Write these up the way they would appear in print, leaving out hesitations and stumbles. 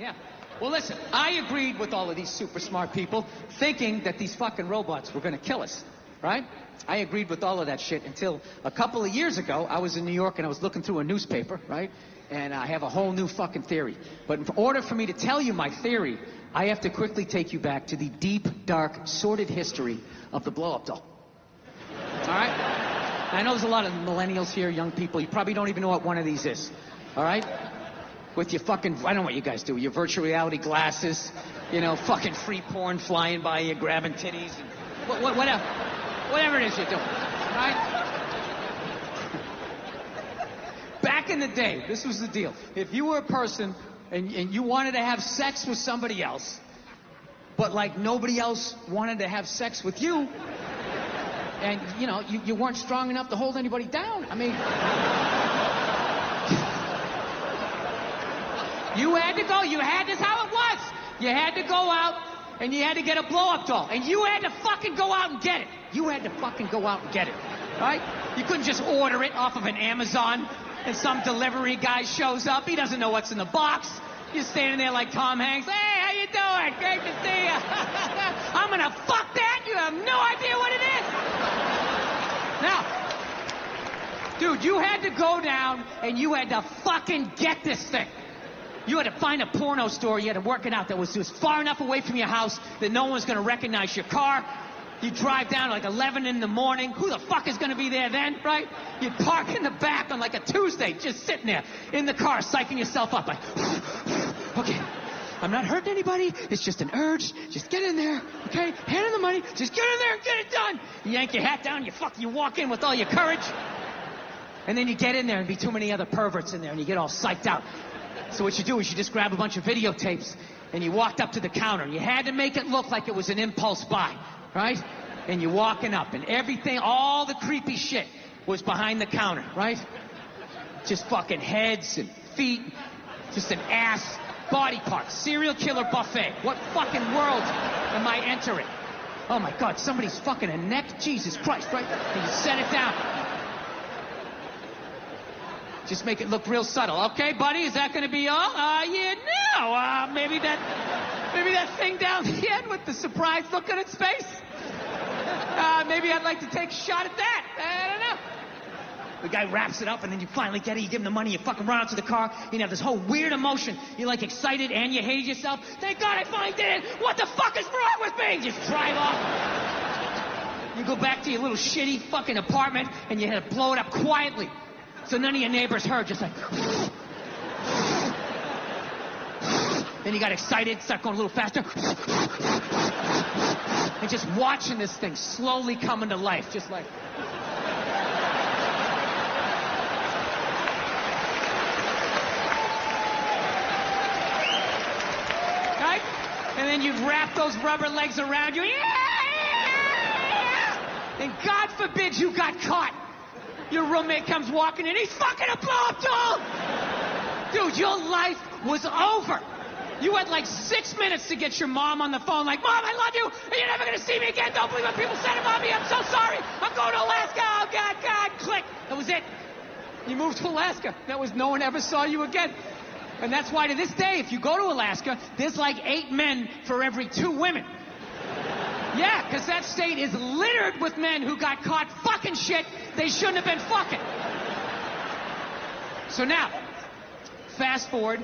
Yeah. Well, listen, I agreed with all of these super smart people thinking that these fucking robots were going to kill us, right? I agreed with all of that shit until a couple of years ago, I was in New York and I was looking through a newspaper, right? And I have a whole new fucking theory. But in order for me to tell you my theory, I have to quickly take you back to the deep, dark, sordid history of the blow-up doll. All right? I know there's a lot of millennials here, young people. You probably don't even know what one of these is. All right? With your fucking, I don't know what you guys do, your virtual reality glasses, you know, fucking free porn flying by you, grabbing titties, and whatever it is you're doing, right? Back in the day, this was the deal. If you were a person and you wanted to have sex with somebody else, but like nobody else wanted to have sex with you, and you know, you weren't strong enough to hold anybody down, I mean... You had to go, this is how it was. You had to go out and you had to get a blow-up doll. And you had to fucking go out and get it. You had to fucking go out and get it, right? You couldn't just order it off of an Amazon and some delivery guy shows up. He doesn't know what's in the box. You're standing there like Tom Hanks. Hey, how you doing? Great to see you. I'm gonna fuck that. You have no idea what it is. Now, dude, you had to go down and you had to fucking get this thing. You had to find a porno store, you had to work it out that was far enough away from your house that no one was going to recognize your car. You'd drive down at like 11 in the morning. Who the fuck is going to be there then, right? You'd park in the back on like a Tuesday, just sitting there in the car, psyching yourself up like, okay, I'm not hurting anybody. It's just an urge. Just get in there, okay? Hand in the money. Just get in there and get it done. You yank your hat down, you walk in with all your courage. And then you get in there and be too many other perverts in there and you get all psyched out. So what you do is you just grab a bunch of videotapes and you walked up to the counter. You had to make it look like it was an impulse buy, right? And you're walking up and everything, all the creepy shit was behind the counter, right? Just fucking heads and feet, just an ass, body parts, serial killer buffet. What fucking world am I entering? Oh my God, somebody's fucking a neck? Jesus Christ, right? And you set it down. Just make it look real subtle. Okay, buddy, is that going to be all? Yeah, no. Maybe that thing down the end with the surprised look on its face. Maybe I'd like to take a shot at that. I don't know. The guy wraps it up, and then you finally get it. You give him the money. You fucking run out to the car. You have this whole weird emotion. You're like excited, and you hate yourself. Thank God I finally did it. What the fuck is wrong with me? Just drive off. You go back to your little shitty fucking apartment, and you had to blow it up quietly. So none of your neighbors heard, just like... Then you got excited, start going a little faster. And just watching this thing slowly coming to life, just like... Right? And then you'd wrap those rubber legs around you. And God forbid you got caught. Your roommate comes walking in, he's fucking a blow-up doll! Dude, your life was over. You had like 6 minutes to get your mom on the phone like, Mom, I love you, and you're never gonna see me again. Don't believe what people said about me. I'm so sorry. I'm going to Alaska. Oh, God. Click. That was it. You moved to Alaska. No one ever saw you again. And that's why to this day, if you go to Alaska, there's like 8 men for every 2 women. Yeah, because that state is littered with men who got caught fucking shit they shouldn't have been fucking. So now, fast forward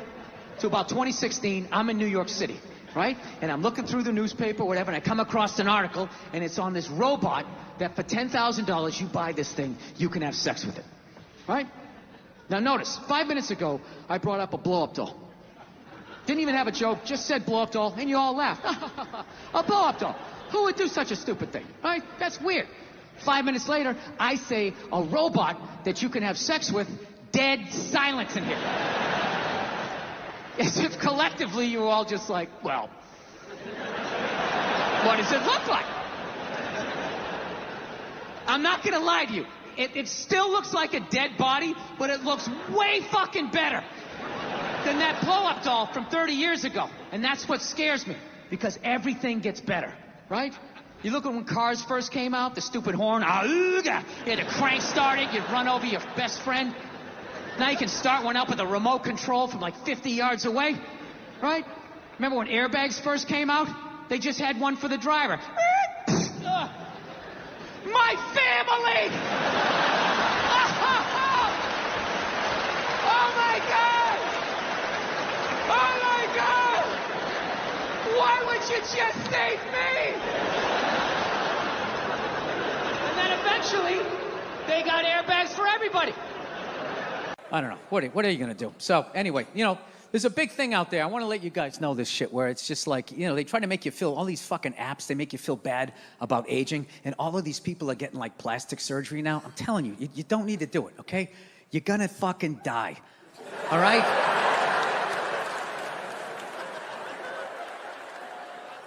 to about 2016, I'm in New York City, right? And I'm looking through the newspaper, whatever, and I come across an article, and it's on this robot that for $10,000, you buy this thing, you can have sex with it, right? Now notice, 5 minutes ago, I brought up a blow-up doll. Didn't even have a joke, just said blow-up doll, and you all laughed. A blow-up doll. Who would do such a stupid thing, right? That's weird. 5 minutes later, I say a robot that you can have sex with, dead silence in here. As if collectively you were all just like, well, what does it look like? I'm not gonna lie to you. It still looks like a dead body, but it looks way fucking better than that blow-up doll from 30 years ago. And that's what scares me, because everything gets better. Right? You look at when cars first came out, the stupid horn, you had to crank start it, you'd run over your best friend. Now you can start one up with a remote control from like 50 yards away. right? Remember when airbags first came out? They just had one for the driver. My family! Oh my God! Oh my God! Why would you just save me? And then eventually, they got airbags for everybody. I don't know. What are you going to do? So anyway, there's a big thing out there. I want to let you guys know this shit where it's just like, they try to make you feel, all these fucking apps, they make you feel bad about aging. And all of these people are getting like plastic surgery now. I'm telling you, you don't need to do it, okay? You're going to fucking die. All right?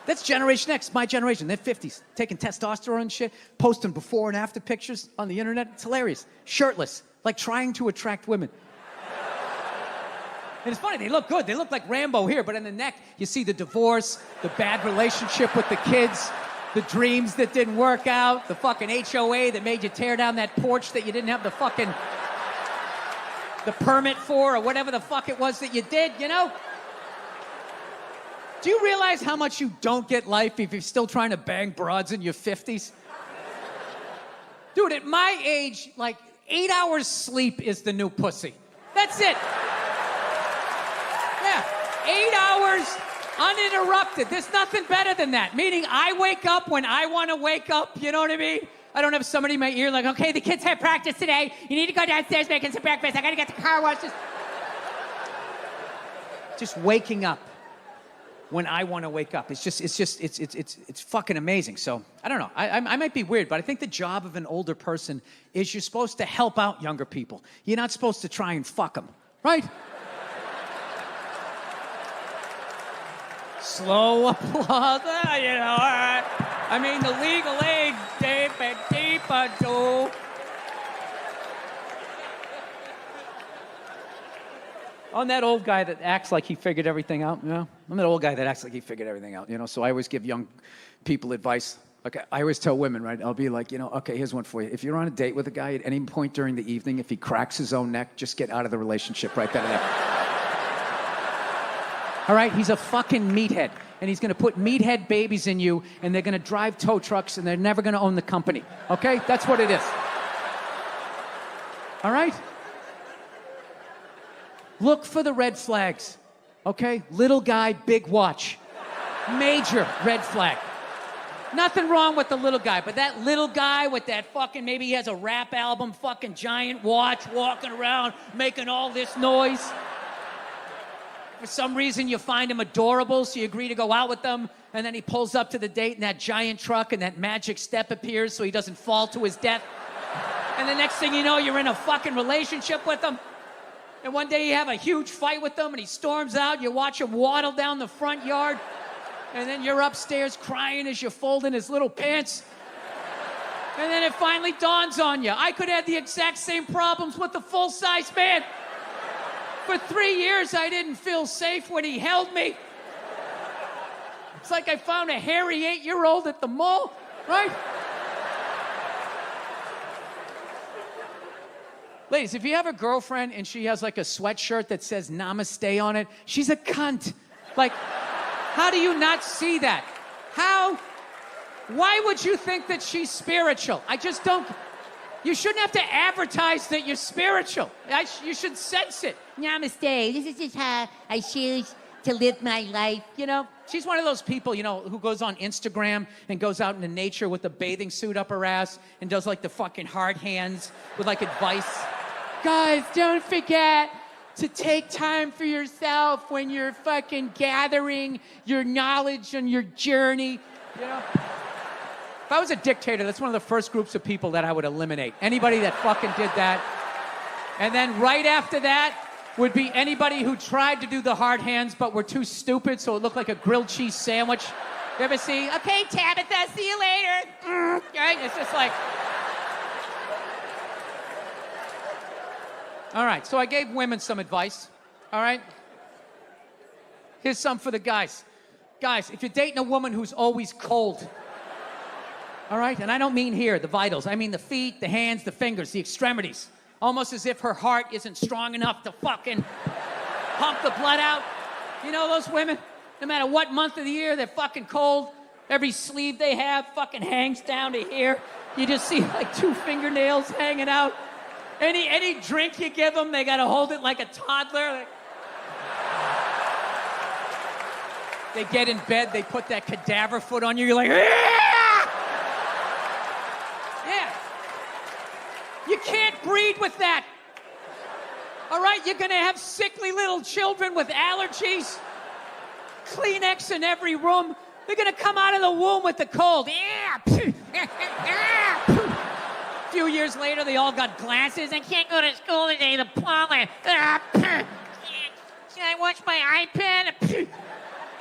That's Generation X, my generation. They're 50s, taking testosterone and shit, posting before and after pictures on the internet. It's hilarious. Shirtless, like trying to attract women. And it's funny, they look good. They look like Rambo here, but in the neck, you see the divorce, the bad relationship with the kids, the dreams that didn't work out, the fucking HOA that made you tear down that porch that you didn't have the permit for, or whatever the fuck it was that you did, Do you realize how much you don't get life if you're still trying to bang broads in your 50s? Dude, at my age, like 8 hours sleep is the new pussy. That's it. Yeah, 8 hours uninterrupted. There's nothing better than that. Meaning I wake up when I want to wake up, you know what I mean? I don't have somebody in my ear like, okay, the kids have practice today. You need to go downstairs making some breakfast. I got to get the car washed. Just waking up when I want to wake up. It's fucking amazing. So, I don't know. I might be weird, but I think the job of an older person is you're supposed to help out younger people. You're not supposed to try and fuck them, right? Slow applause, all right. I mean, the legal age, deeper, too. I'm that old guy that acts like he figured everything out, I'm that old guy that acts like he figured everything out, So I always give young people advice. Okay, I always tell women, right? I'll be like, okay, here's one for you. If you're on a date with a guy at any point during the evening, if he cracks his own neck, just get out of the relationship right then and there. All right? He's a fucking meathead. And he's going to put meathead babies in you, and they're going to drive tow trucks, and they're never going to own the company. Okay? That's what it is. All right? Look for the red flags, okay? Little guy, big watch. Major red flag. Nothing wrong with the little guy, but that little guy with that fucking, maybe he has a rap album, fucking giant watch, walking around, making all this noise. For some reason, you find him adorable, so you agree to go out with them, and then he pulls up to the date in that giant truck, and that magic step appears so he doesn't fall to his death. And the next thing you know, you're in a fucking relationship with him. And one day you have a huge fight with him, and he storms out. You watch him waddle down the front yard, and then you're upstairs crying as you're folding his little pants. And then it finally dawns on you. I could have the exact same problems with the full-size man. For 3 years, I didn't feel safe when he held me. It's like I found a hairy 8-year-old at the mall, right? Ladies, if you have a girlfriend and she has like a sweatshirt that says namaste on it, she's a cunt. Like, how do you not see that? Why would you think that she's spiritual? I just don't. You shouldn't have to advertise that you're spiritual. You should sense it. Namaste. This is just how I choose to live my life, She's one of those people, who goes on Instagram and goes out into nature with a bathing suit up her ass and does like the fucking hard hands with like advice. Guys, don't forget to take time for yourself when you're fucking gathering your knowledge on your journey, If I was a dictator, that's one of the first groups of people that I would eliminate. Anybody that fucking did that. And then right after that would be anybody who tried to do the hard hands but were too stupid so it looked like a grilled cheese sandwich. You ever see, okay, Tabitha, see you later. Right? It's just like... All right, so I gave women some advice, all right? Here's some for the guys. Guys, if you're dating a woman who's always cold, all right? And I don't mean here, the vitals. I mean the feet, the hands, the fingers, the extremities. Almost as if her heart isn't strong enough to fucking pump the blood out. You know those women? No matter what month of the year, they're fucking cold. Every sleeve they have fucking hangs down to here. You just see like 2 fingernails hanging out. Any drink you give them, they gotta hold it like a toddler. They get in bed, they put that cadaver foot on you, you're like, yeah! Yeah. You can't breed with that. All right, you're gonna have sickly little children with allergies. Kleenex in every room. They're gonna come out of the womb with the cold. Yeah. A few years later, they all got glasses. I can't go to school today, the pollen. Can I watch my iPad?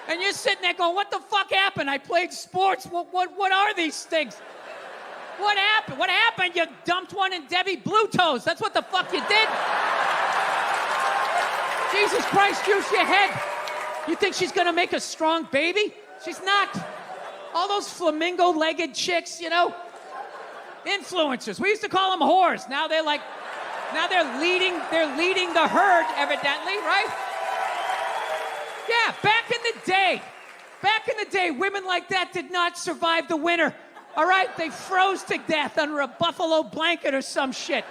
And you're sitting there going, what the fuck happened? I played sports. What are these things? What happened? What happened? You dumped one in Debbie Blue Toes. That's what the fuck you did. Jesus Christ, use your head. You think she's gonna make a strong baby? She's not. All those flamingo-legged chicks, you know? Influencers. We used to call them whores. Now they're leading the herd, evidently, right? Yeah, back in the day, women like that did not survive the winter. All right? They froze to death under a buffalo blanket or some shit.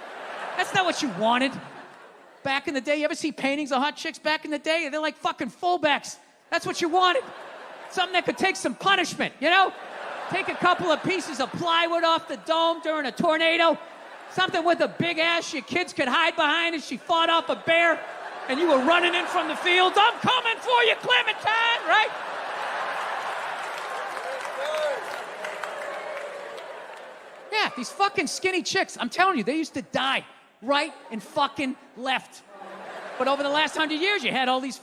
That's not what you wanted. Back in the day, you ever see paintings of hot chicks back in the day? They're like fucking fullbacks. That's what you wanted. Something that could take some punishment, you know? Take a couple of pieces of plywood off the dome during a tornado. Something with a big ass your kids could hide behind as she fought off a bear and you were running in from the fields. I'm coming for you, Clementine, right? Yeah, these fucking skinny chicks, I'm telling you, they used to die right and fucking left. But over the last 100 years, you had all these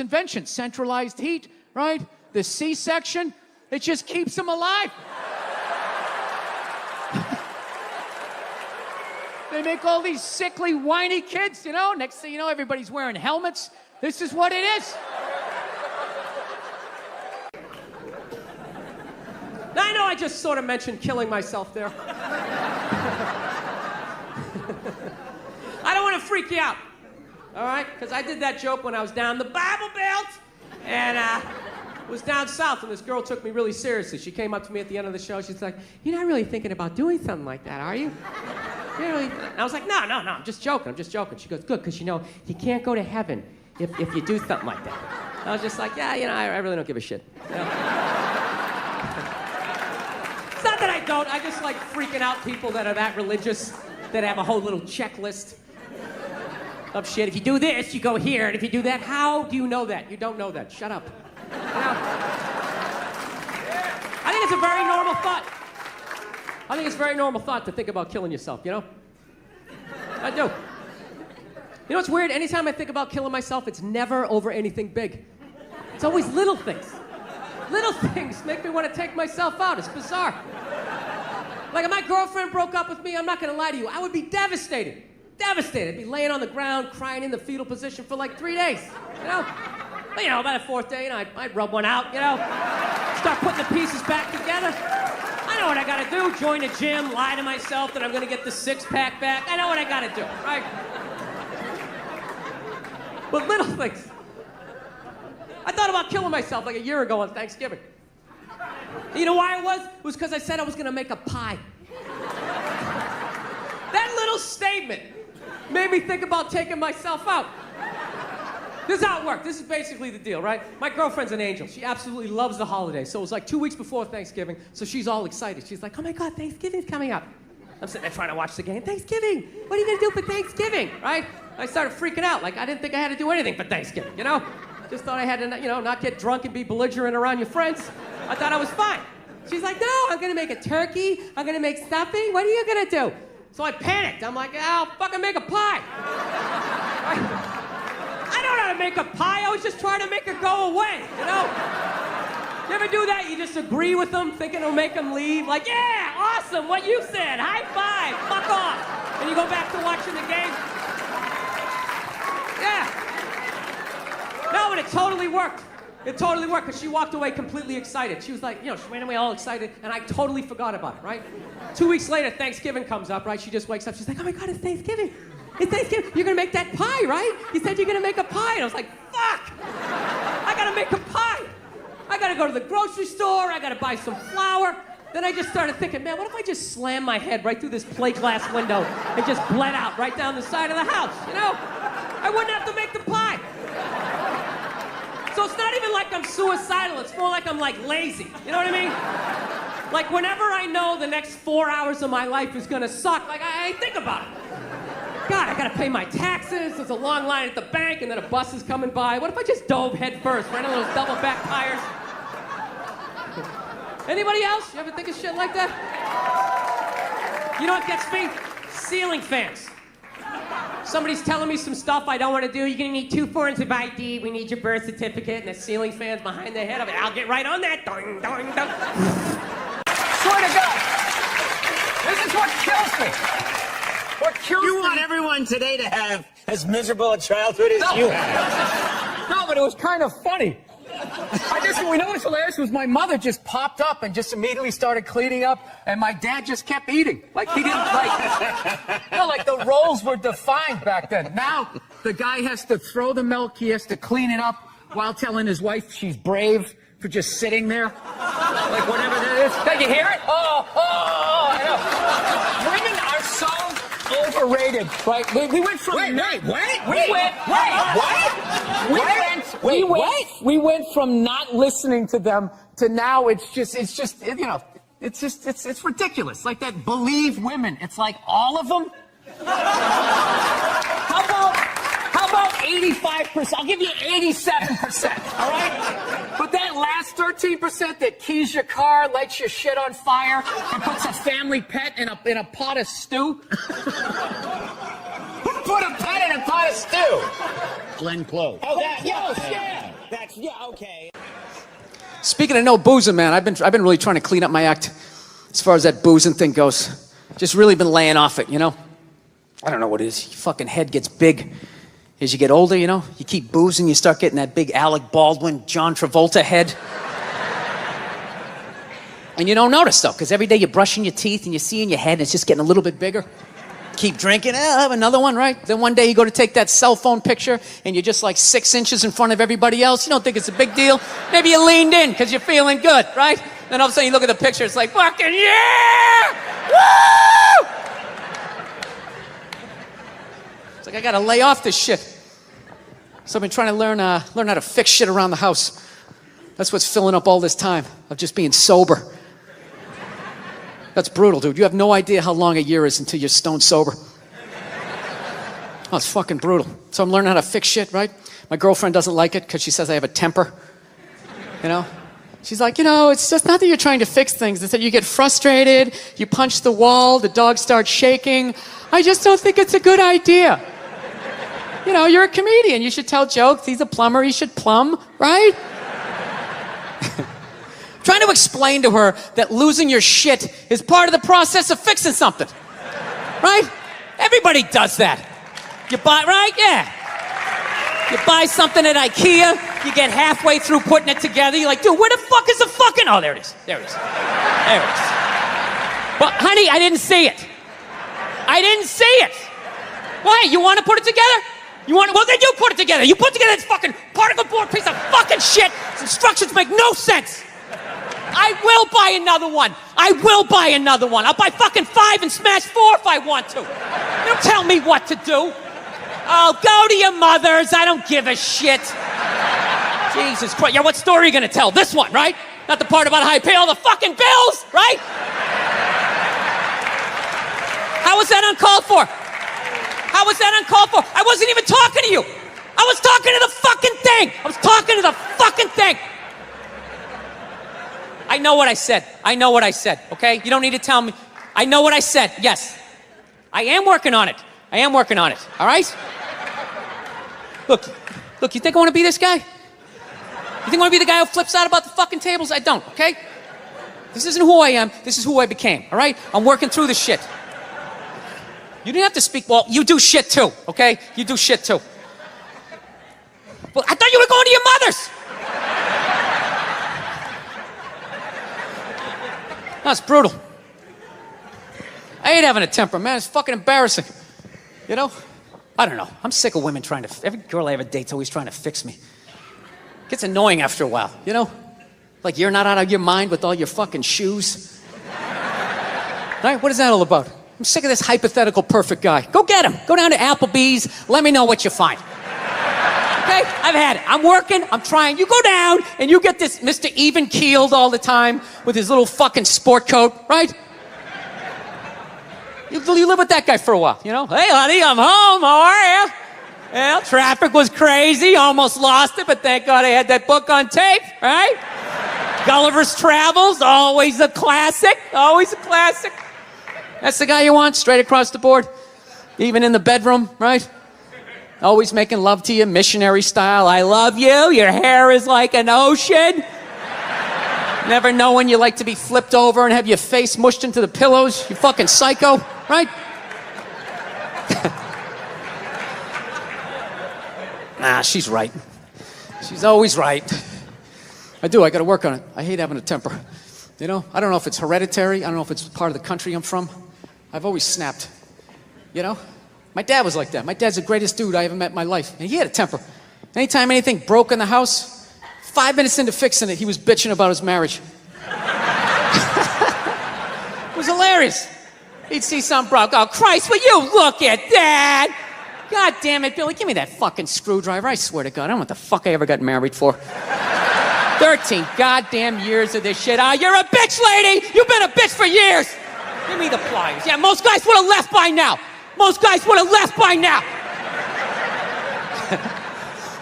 inventions. Centralized heat, right? The C-section, it just keeps them alive. They make all these sickly, whiny kids, you know? Next thing you know, everybody's wearing helmets. This is what it is. Now, I know I just sort of mentioned killing myself there. I don't want to freak you out, all right? Because I did that joke when I was down the Bible Belt and was down south, and this girl took me really seriously. She came up to me at the end of the show. She's like, "You're not really thinking about doing something like that, are you?" And I was like, no, I'm just joking. She goes, good, because you know, you can't go to heaven if you do something like that. I was just like, yeah, you know, I really don't give a shit. You know? It's not that I don't. I just like freaking out people that are that religious, that have a whole little checklist of shit. If you do this, you go here, and if you do that, how do you know that? You don't know that. Shut up. You know? I think it's a very normal thought. I think it's a very normal thought to think about killing yourself, you know? I do. You know what's weird? Anytime I think about killing myself, it's never over anything big. It's always little things. Little things make me want to take myself out. It's bizarre. Like if my girlfriend broke up with me, I'm not going to lie to you, I would be devastated. Devastated. I'd be laying on the ground, crying in the fetal position for like 3 days, you know? But, you know, by the 4th day, you know, I'd rub one out, you know? Start putting the pieces back together. I know what I gotta do. Join a gym, lie to myself that I'm gonna get the 6-pack back. I know what I gotta do, right? But little things. I thought about killing myself like a year ago on Thanksgiving. You know why it was? It was because I said I was gonna make a pie. That little statement made me think about taking myself out. This is how it worked. This is basically the deal, right? My girlfriend's an angel. She absolutely loves the holidays. So it was like 2 weeks before Thanksgiving, so she's all excited. She's like, oh my God, Thanksgiving's coming up. I'm sitting there trying to watch the game. Thanksgiving! What are you gonna do for Thanksgiving, right? I started freaking out. Like, I didn't think I had to do anything for Thanksgiving, you know? Just thought I had to, you know, not get drunk and be belligerent around your friends. I thought I was fine. She's like, no, I'm gonna make a turkey. I'm gonna make stuffing. What are you gonna do? So I panicked. I'm like, I'll fucking make a pie. Right? I don't know how to make a pie. I was just trying to make it go away, you know? You ever do that? You just agree with them, thinking it'll make them leave. Like, yeah, awesome, what you said. High five, fuck off. And you go back to watching the game. Yeah. No, and it totally worked. It totally worked, because she walked away completely excited. She was like, you know, she went away all excited, and I totally forgot about it, right? 2 weeks later, Thanksgiving comes up, right? She just wakes up. She's like, oh my God, it's Thanksgiving. It's Thanksgiving. You're gonna make that pie, right? You said you're gonna make a pie. And I was like, fuck! gotta make a pie. I gotta go to the grocery store. I gotta buy some flour. Then I just started thinking, man, what if I just slam my head right through this plate glass window and just bled out right down the side of the house, you know? I wouldn't have to make the pie. So it's not even like I'm suicidal. It's more like I'm like lazy. You know what I mean? Like whenever I know the next 4 hours of my life is gonna suck, like I think about it. God, I gotta pay my taxes. There's a long line at the bank, and then a bus is coming by. What if I just dove head first, right on those double back tires? Anybody else? You ever think of shit like that? You know what gets me? Ceiling fans. Somebody's telling me some stuff I don't want to do. You're gonna need 2 forms of ID. We need your birth certificate, and the ceiling fan's behind their head. I'll get right on that. Ding, ding, ding. Swear to God, this is what kills me. What kills me. You want everyone today to have as miserable a childhood as you had. No, but it was kind of funny. We know what's hilarious was my mother just popped up and just immediately started cleaning up, and my dad just kept eating. Like he didn't like the roles were defined back then. Now the guy has to throw the milk, he has to clean it up while telling his wife she's brave for just sitting there. Like whatever that is. Can you hear it? I know. Women are so overrated, right? We went from we went from not listening to them to now it's ridiculous. Like that believe women. It's like all of them. How about 85%? I'll give you 87%. All right? But that last 13% that keys your car, lights your shit on fire, and puts a family pet in a pot of stew. Who put a pet in a pot of stew? Glenn Close. Oh, that, yeah. Okay. Speaking of no boozing, man, I've been really trying to clean up my act as far as that boozing thing goes. Just really been laying off it, you know? I don't know what it is. Your fucking head gets big as you get older, you know? You keep boozing, you start getting that big Alec Baldwin, John Travolta head. And you don't notice, though, because every day you're brushing your teeth and you see in your head it's just getting a little bit bigger. Keep drinking, I'll have another one, right? Then one day you go to take that cell phone picture and you're just like 6 inches in front of everybody else. You don't think it's a big deal. Maybe you leaned in because you're feeling good, right? Then all of a sudden you look at the picture, it's like, fucking yeah! Woo! It's like I gotta lay off this shit. So I've been trying to learn how to fix shit around the house. That's what's filling up all this time of just being sober. That's brutal, dude. You have no idea how long a year is until you're stone sober. Oh, it's fucking brutal. So I'm learning how to fix shit, right? My girlfriend doesn't like it because she says I have a temper. You know? She's like, it's just not that you're trying to fix things. It's that you get frustrated, you punch the wall, the dog starts shaking. I just don't think it's a good idea. You're a comedian. You should tell jokes. He's a plumber. He should plumb, right? Trying to explain to her that losing your shit is part of the process of fixing something. Right? Everybody does that. You buy, right? Yeah. You buy something at IKEA, you get halfway through putting it together, you're like, dude, where the fuck is the fucking... Oh, there it is. There it is. There it is. But, honey, I didn't see it. I didn't see it. Why? You want to put it together? Well, then you put it together. You put together this fucking particle board piece of fucking shit. Its instructions make no sense. I will buy another one. I will buy another one. I'll buy fucking 5 and smash 4 if I want to. You don't tell me what to do. Oh, go to your mother's. I don't give a shit. Jesus Christ. Yeah, what story are you going to tell? This one, right? Not the part about how I pay all the fucking bills, right? How was that uncalled for? How was that uncalled for? I wasn't even talking to you. I was talking to the fucking thing. I was talking to the fucking thing. I know what I said. I know what I said, okay? You don't need to tell me. I know what I said, yes. I am working on it. I am working on it, all right? Look, you think I want to be this guy? You think I want to be the guy who flips out about the fucking tables? I don't, okay? This isn't who I am. This is who I became, all right? I'm working through this shit. You didn't have to speak. Well, you do shit too, okay? You do shit too. Well, I thought you were going to your mother's. That's brutal. I hate having a temper, man. It's fucking embarrassing. I don't know. I'm sick of women every girl I ever date's always trying to fix me. Gets annoying after a while, you know? Like you're not out of your mind with all your fucking shoes. Right? What is that all about? I'm sick of this hypothetical perfect guy. Go get him. Go down to Applebee's. Let me know what you find. Okay? I've had it. I'm working. I'm trying. You go down and you get this Mr. Even-keeled all the time with his little fucking sport coat, right? You live with that guy for a while, you know? Hey, honey, I'm home. How are you? Well, traffic was crazy. Almost lost it, but thank God I had that book on tape, right? Gulliver's Travels, always a classic. Always a classic. That's the guy you want, straight across the board. Even in the bedroom, right? Always making love to you, missionary style. I love you. Your hair is like an ocean. Never know when you like to be flipped over and have your face mushed into the pillows. You fucking psycho, right? Nah, she's right. She's always right. I gotta work on it. I hate having a temper. You know, I don't know if it's hereditary. I don't know if it's part of the country I'm from. I've always snapped. You know? My dad was like that. My dad's the greatest dude I ever met in my life. And he had a temper. Anytime anything broke in the house, 5 minutes into fixing it, he was bitching about his marriage. It was hilarious. He'd see something broke. Oh, Christ, will you look at that? God damn it, Billy, give me that fucking screwdriver. I swear to God, I don't know what the fuck I ever got married for. 13 goddamn years of this shit. You're a bitch, lady! You've been a bitch for years! Give me the pliers. Yeah, most guys would have left by now. Most guys would have left by now.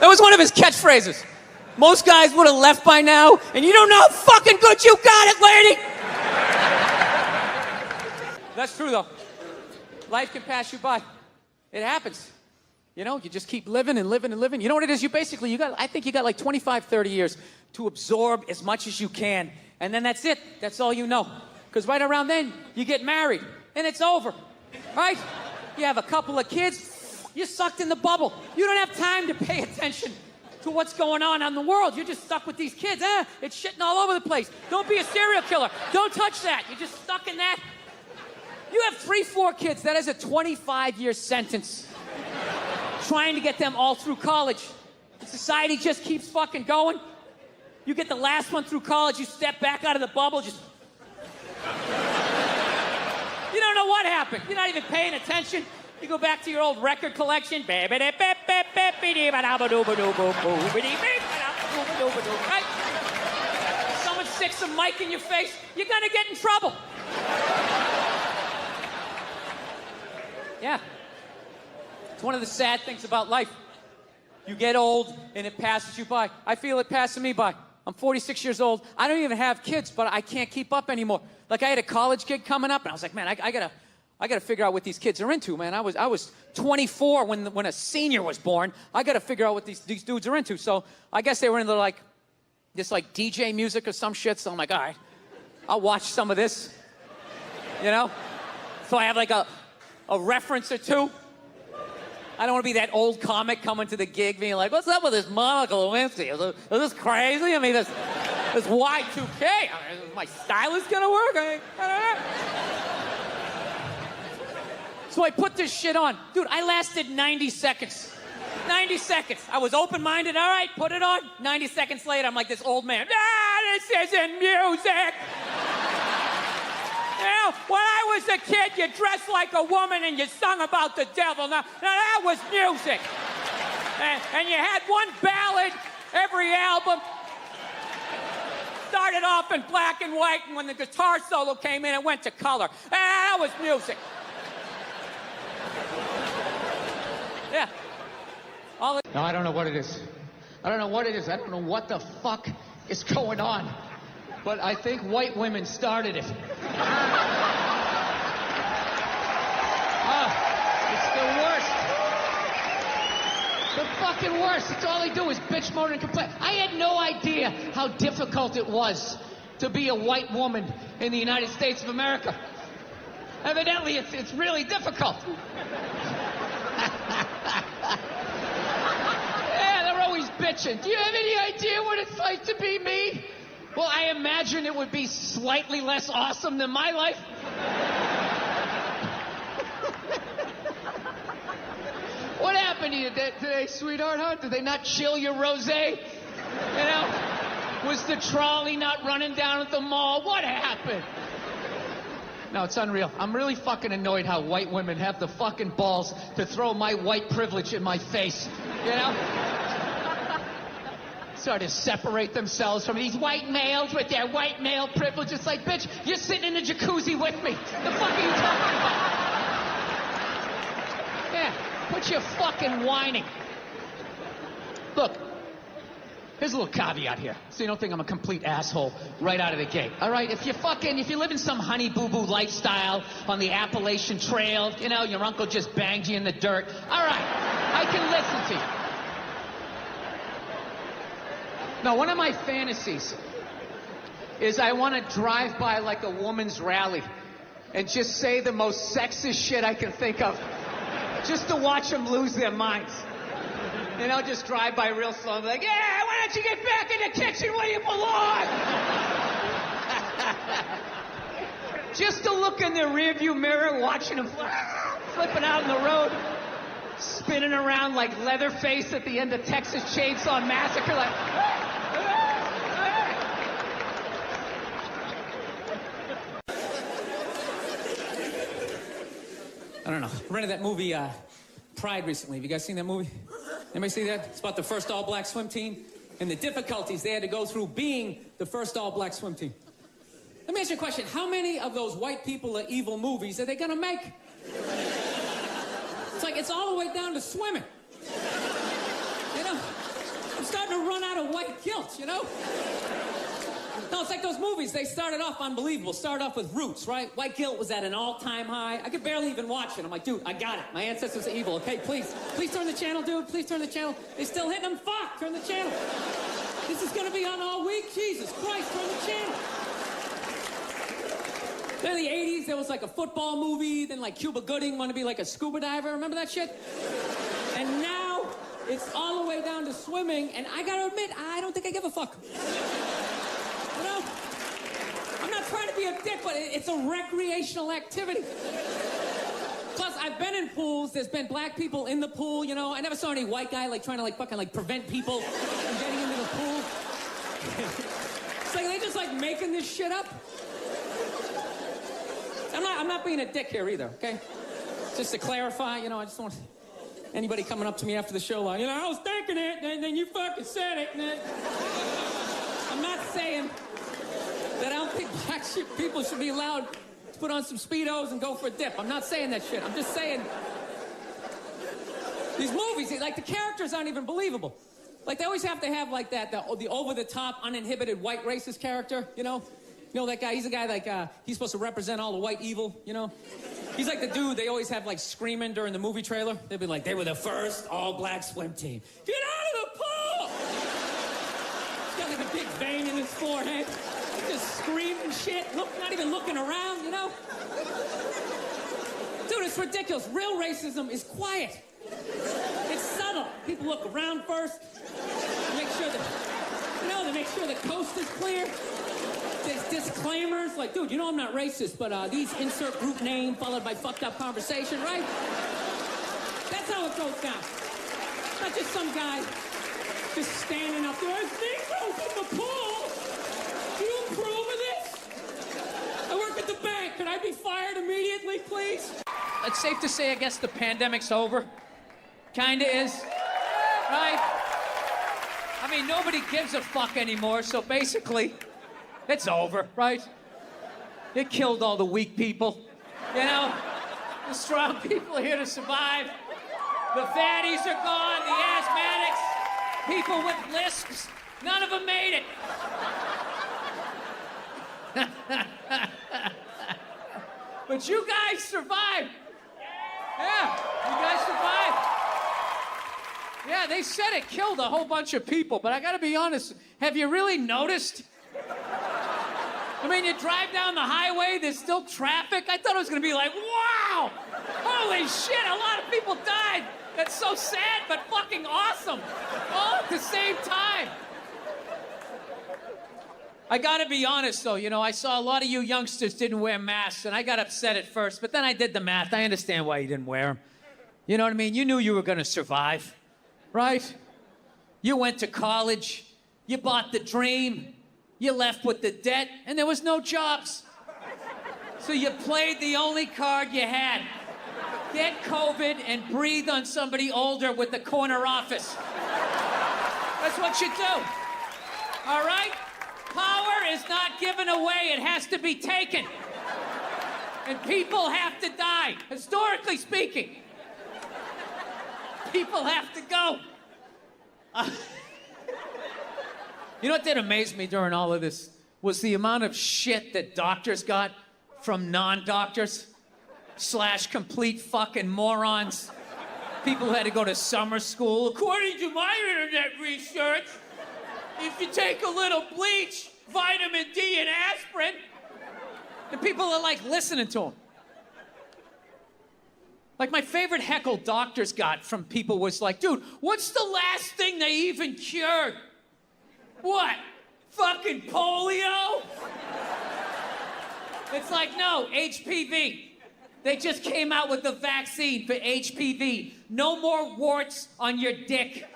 That was one of his catchphrases. Most guys would have left by now, and you don't know how fucking good you got it, lady! That's true, though. Life can pass you by. It happens. You know, you just keep living and living and living. You know what it is? I think you got like 25, 30 years to absorb as much as you can. And then that's it. That's all you know. Because right around then, you get married. And it's over. Right? You have a couple of kids. You're sucked in the bubble. You don't have time to pay attention to what's going on in the world. You're just stuck with these kids. It's shitting all over the place. Don't be a serial killer. Don't touch that. You're just stuck in that. You have 3, 4 kids. That is a 25-year sentence. Trying to get them all through college. The society just keeps fucking going. You get the last one through college, you step back out of the bubble, just... You don't know what happened. You're not even paying attention. You go back to your old record collection. Right? Someone sticks a mic in your face, you're gonna get in trouble. Yeah. It's one of the sad things about life. You get old and it passes you by. I feel it passing me by. I'm 46 years old. I don't even have kids, but I can't keep up anymore. Like I had a college gig coming up, and I was like, man, I gotta figure out what these kids are into, man. I was 24 when a senior was born. I gotta figure out what these dudes are into. So I guess they were into like this like DJ music or some shit. So I'm like, all right, I'll watch some of this. You know? So I have like a reference or two. I don't want to be that old comic coming to the gig being like, what's up with this Monica Lewinsky? Is this crazy? I mean, this Y2K. Is my stylist going to work? I don't know. So I put this shit on. Dude, I lasted 90 seconds. 90 seconds. I was open-minded. All right, put it on. 90 seconds later, I'm like this old man. This isn't music. You know, when I was a kid, you dressed like a woman and you sung about the devil. Now that was music. And you had one ballad every album. Started off in black and white, and when the guitar solo came in, it went to color. That was music. Yeah. No, I don't know what it is. I don't know what it is. I don't know what the fuck is going on. But I think white women started it. It's the worst. The fucking worst. It's all they do is bitch, moan, and complain. I had no idea how difficult it was to be a white woman in the United States of America. Evidently, it's really difficult. Yeah, they're always bitching. Do you have any idea what it's like to be me? Well, I imagine it would be slightly less awesome than my life. What happened to you today, sweetheart, huh? Did they not chill your rosé? You know? Was the trolley not running down at the mall? What happened? No, it's unreal. I'm really fucking annoyed how white women have the fucking balls to throw my white privilege in my face. You know? Sort of separate themselves from these white males with their white male privilege. It's like, bitch, you're sitting in the jacuzzi with me. The fuck are you talking about? Yeah, quit your fucking whining. Look, here's a little caveat here, so you don't think I'm a complete asshole right out of the gate. All right, if you live in some honey boo boo lifestyle on the Appalachian Trail, you know, your uncle just banged you in the dirt. All right, I can listen to you. Now, one of my fantasies is I want to drive by like a woman's rally and just say the most sexist shit I can think of, just to watch them lose their minds. You know, just drive by real slow and be like, yeah, why don't you get back in the kitchen where you belong? Just to look in the rearview mirror, watching them flipping out in the road, spinning around like Leatherface at the end of Texas Chainsaw Massacre, like... I don't know. I rented that movie, Pride recently. Have you guys seen that movie? Anybody see that? It's about the first all-black swim team and the difficulties they had to go through being the first all-black swim team. Let me ask you a question. How many of those white people are evil movies are they gonna make? It's like, it's all the way down to swimming. You know? I'm starting to run out of white guilt, you know? No, it's like those movies. They started off unbelievable. Started off with Roots, right? White guilt was at an all-time high. I could barely even watch it. I'm like, dude, I got it. My ancestors are evil. Okay, please turn the channel, dude. Please turn the channel. They're still hitting them. Fuck, turn the channel. This is gonna be on all week. Jesus Christ, turn the channel. Then in the 80s, there was like a football movie. Then like Cuba Gooding wanted to be like a scuba diver. Remember that shit? And now it's all the way down to swimming. And I gotta admit, I don't think I give a fuck. You know, I'm not trying to be a dick, but it's a recreational activity. Plus, I've been in pools. There's been black people in the pool, you know. I never saw any white guy, like, trying to, like, fucking, like, prevent people from getting into the pool. It's like, they just, like, making this shit up. I'm not being a dick here either, okay? Just to clarify, you know, I just don't want anybody coming up to me after the show like, you know, I was thinking it, and then you fucking said it, and then... I'm not saying that I don't think black people should be allowed to put on some Speedos and go for a dip. I'm not saying that shit. I'm just saying these movies, like, the characters aren't even believable. Like, they always have to have, like, the over-the-top, uninhibited white racist character, you know? You know that guy? He's a guy, like, he's supposed to represent all the white evil, you know? He's like the dude they always have, like, screaming during the movie trailer. They'd be like, they were the first all-black swim team. Get out of the pool! He's got, like, a big vein in his forehead. Just screaming shit, not even looking around, you know? Dude, it's ridiculous. Real racism is quiet. It's subtle. People look around first, make sure they make sure the coast is clear. There's disclaimers, like, dude, you know I'm not racist, but these insert group name followed by fucked up conversation, right? That's how it goes down. Not just some guy just standing up there, there's Negroes in the pool. Do you approve of this? I work at the bank. Can I be fired immediately, please? It's safe to say, I guess, the pandemic's over. Kinda is. Right? I mean, nobody gives a fuck anymore, so basically, it's over, right? It killed all the weak people. You know? The strong people are here to survive. The fatties are gone, the asthmatics, people with lisps, none of them made it. But you guys survived. Yeah, you guys survived. Yeah, they said it killed a whole bunch of people, but I gotta be honest, have you really noticed? I mean, you drive down the highway, there's still traffic. I thought it was gonna be like, wow, holy shit, a lot of people died. That's so sad, but fucking awesome. All at the same time. I gotta be honest, though, you know, I saw a lot of you youngsters didn't wear masks, and I got upset at first, but then I did the math. I understand why you didn't wear them. You know what I mean? You knew you were gonna survive, right? You went to college. You bought the dream, you left with the debt, and there was no jobs. So you played the only card you had. Get COVID and breathe on somebody older with the corner office. That's what you do. All right? Power is not given away, it has to be taken. And people have to die, historically speaking. People have to go. You know what did amaze me during all of this? Was the amount of shit that doctors got from non-doctors / complete fucking morons. People who had to go to summer school. According to my internet research, if you take a little bleach, vitamin D, and aspirin, and people are like listening to them. Like my favorite heckle doctors got from people was like, dude, what's the last thing they even cured? What? Fucking polio? It's like, no, HPV. They just came out with the vaccine for HPV. No more warts on your dick.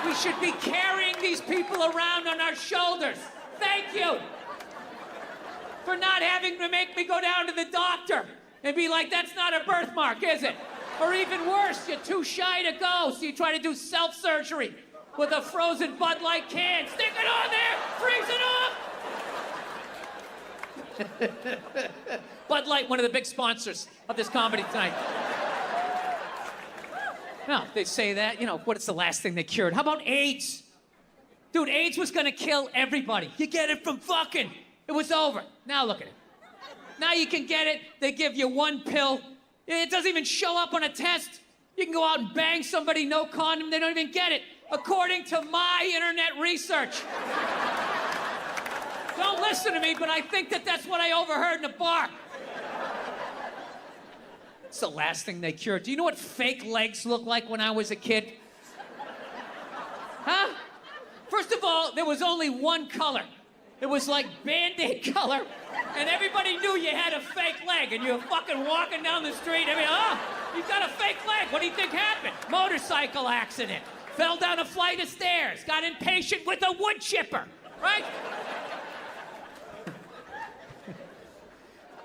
We should be carrying these people around on our shoulders. Thank you for not having to make me go down to the doctor and be like, that's not a birthmark, is it? Or even worse, you're too shy to go, so you try to do self-surgery with a frozen Bud Light can. Stick it on there, freeze it off. Bud Light, one of the big sponsors of this comedy tonight. No, they say that, you know, what is the last thing they cured? How about AIDS? Dude, AIDS was gonna kill everybody. You get it from fucking. It was over. Now look at it. Now you can get it. They give you one pill. It doesn't even show up on a test. You can go out and bang somebody, no condom. They don't even get it, according to my internet research. Don't listen to me, but I think that that's what I overheard in a bar. It's the last thing they cured. Do you know what fake legs looked like when I was a kid? Huh? First of all, there was only one color. It was like Band-Aid color, and everybody knew you had a fake leg, and you were fucking walking down the street, oh, you got a fake leg. What do you think happened? Motorcycle accident. Fell down a flight of stairs. Got impatient with a wood chipper, right?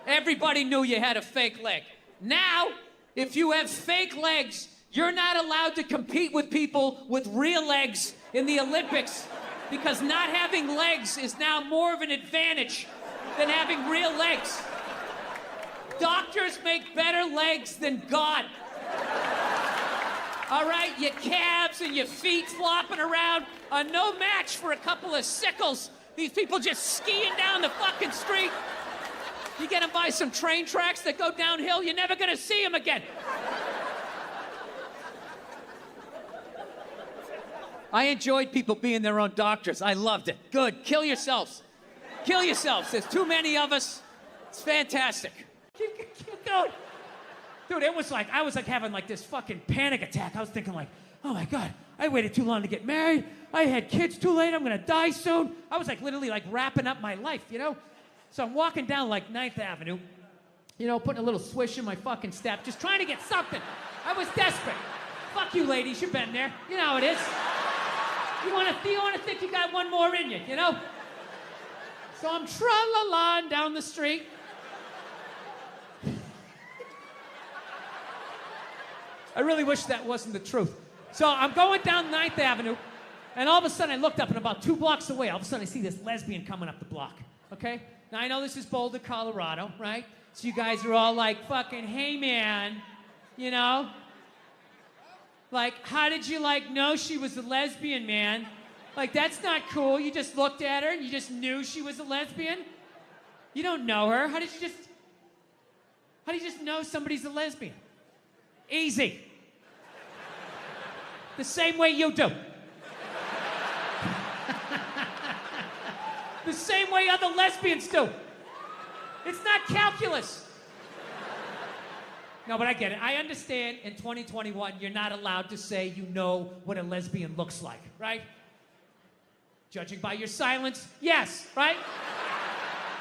Everybody knew you had a fake leg. Now, if you have fake legs, you're not allowed to compete with people with real legs in the Olympics because not having legs is now more of an advantage than having real legs. Doctors make better legs than God. All right, your calves and your feet flopping around are no match for a couple of sickles. These people just skiing down the fucking street. You get them by some train tracks that go downhill, you're never gonna see them again. I enjoyed people being their own doctors. I loved it. Good. Kill yourselves. Kill yourselves. There's too many of us. It's fantastic. Keep going. Dude, it was like, I was like having like this fucking panic attack. I was thinking like, oh my God, I waited too long to get married. I had kids too late. I'm gonna die soon. I was like literally like wrapping up my life, you know? So I'm walking down like 9th Avenue, you know, putting a little swish in my fucking step, just trying to get something. I was desperate. Fuck you ladies, you've been there. You know how it is. You wanna think you got one more in you, you know? So I'm tra-la-la down the street. I really wish that wasn't the truth. So I'm going down 9th Avenue, and all of a sudden I looked up, and about 2 blocks away, all of a sudden I see this lesbian coming up the block, okay? Now, I know this is Boulder, Colorado, right? So you guys are all like, fucking, hey, man, you know? Like, how did you, like, know she was a lesbian, man? Like, that's not cool. You just looked at her and you just knew she was a lesbian? You don't know her. How do you just know somebody's a lesbian? Easy. The same way you do. The same way other lesbians do. It's not calculus. No, but I get it. I understand in 2021, you're not allowed to say you know what a lesbian looks like, right? Judging by your silence, yes, right?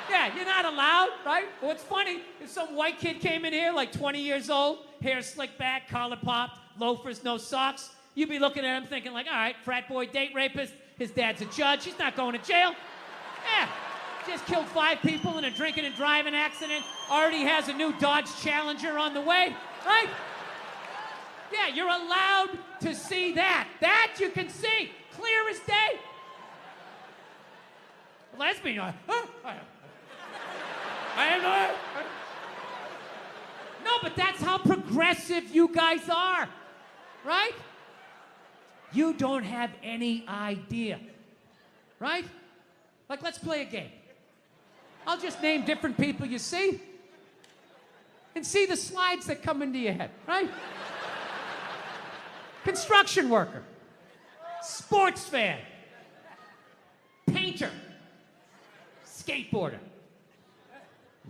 Yeah, you're not allowed, right? Well, it's funny. If some white kid came in here, like 20 years old, hair slicked back, collar popped, loafers, no socks, you'd be looking at him thinking like, all right, frat boy, date rapist, His dad's a judge. He's not going to jail. Yeah. Just killed 5 people in a drinking and driving accident. Already has a new Dodge Challenger on the way, right? Yeah, you're allowed to see that. That you can see, clear as day. Lesbian, I am not. No, but that's how progressive you guys are, right? You don't have any idea, right? Like, let's play a game. I'll just name different people you see and see the slides that come into your head, right? Construction worker, sports fan, painter, skateboarder,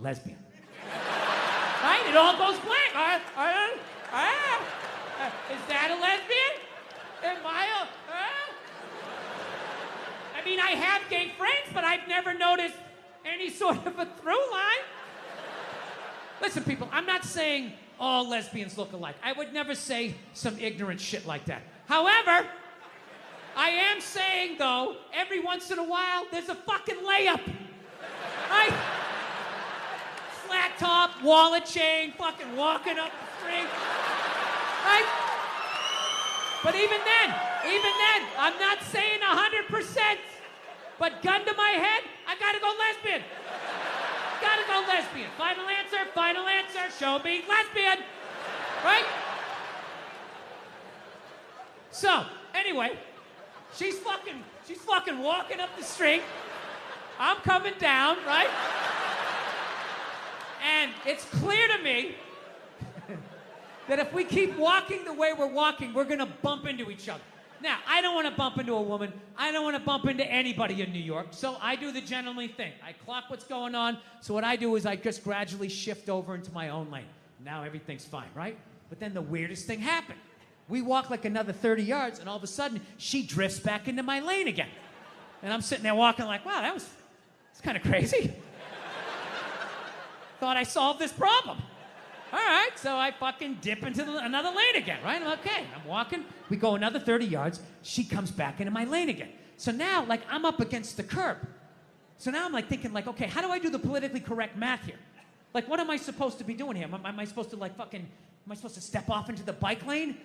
lesbian. Right? It all goes blank. Is that a lesbian? Am I a... I mean, I have gay friends, but I've never noticed any sort of a through line. Listen, people, I'm not saying all lesbians look alike. I would never say some ignorant shit like that. However, I am saying, though, every once in a while, there's a fucking layup. Right? Flat top, wallet chain, fucking walking up the street. Right? But even then, I'm not saying 100%. But gun to my head, I gotta go lesbian. Gotta go lesbian. Final answer, show me lesbian. Right? So, anyway, she's fucking walking up the street. I'm coming down, right? And it's clear to me that if we keep walking the way we're walking, we're gonna bump into each other. Now, I don't want to bump into a woman. I don't want to bump into anybody in New York. So I do the gentlemanly thing. I clock what's going on. So what I do is I just gradually shift over into my own lane. Now everything's fine, right? But then the weirdest thing happened. We walk like another 30 yards, and all of a sudden, she drifts back into my lane again. And I'm sitting there walking like, wow, that's kind of crazy. Thought I solved this problem. All right, so I fucking dip into another lane again, right? Okay, I'm walking. We go another 30 yards. She comes back into my lane again. So now, like, I'm up against the curb. So now I'm like thinking, like, okay, how do I do the politically correct math here? Like, what am I supposed to be doing here? Am I supposed to, like, am I supposed to step off into the bike lane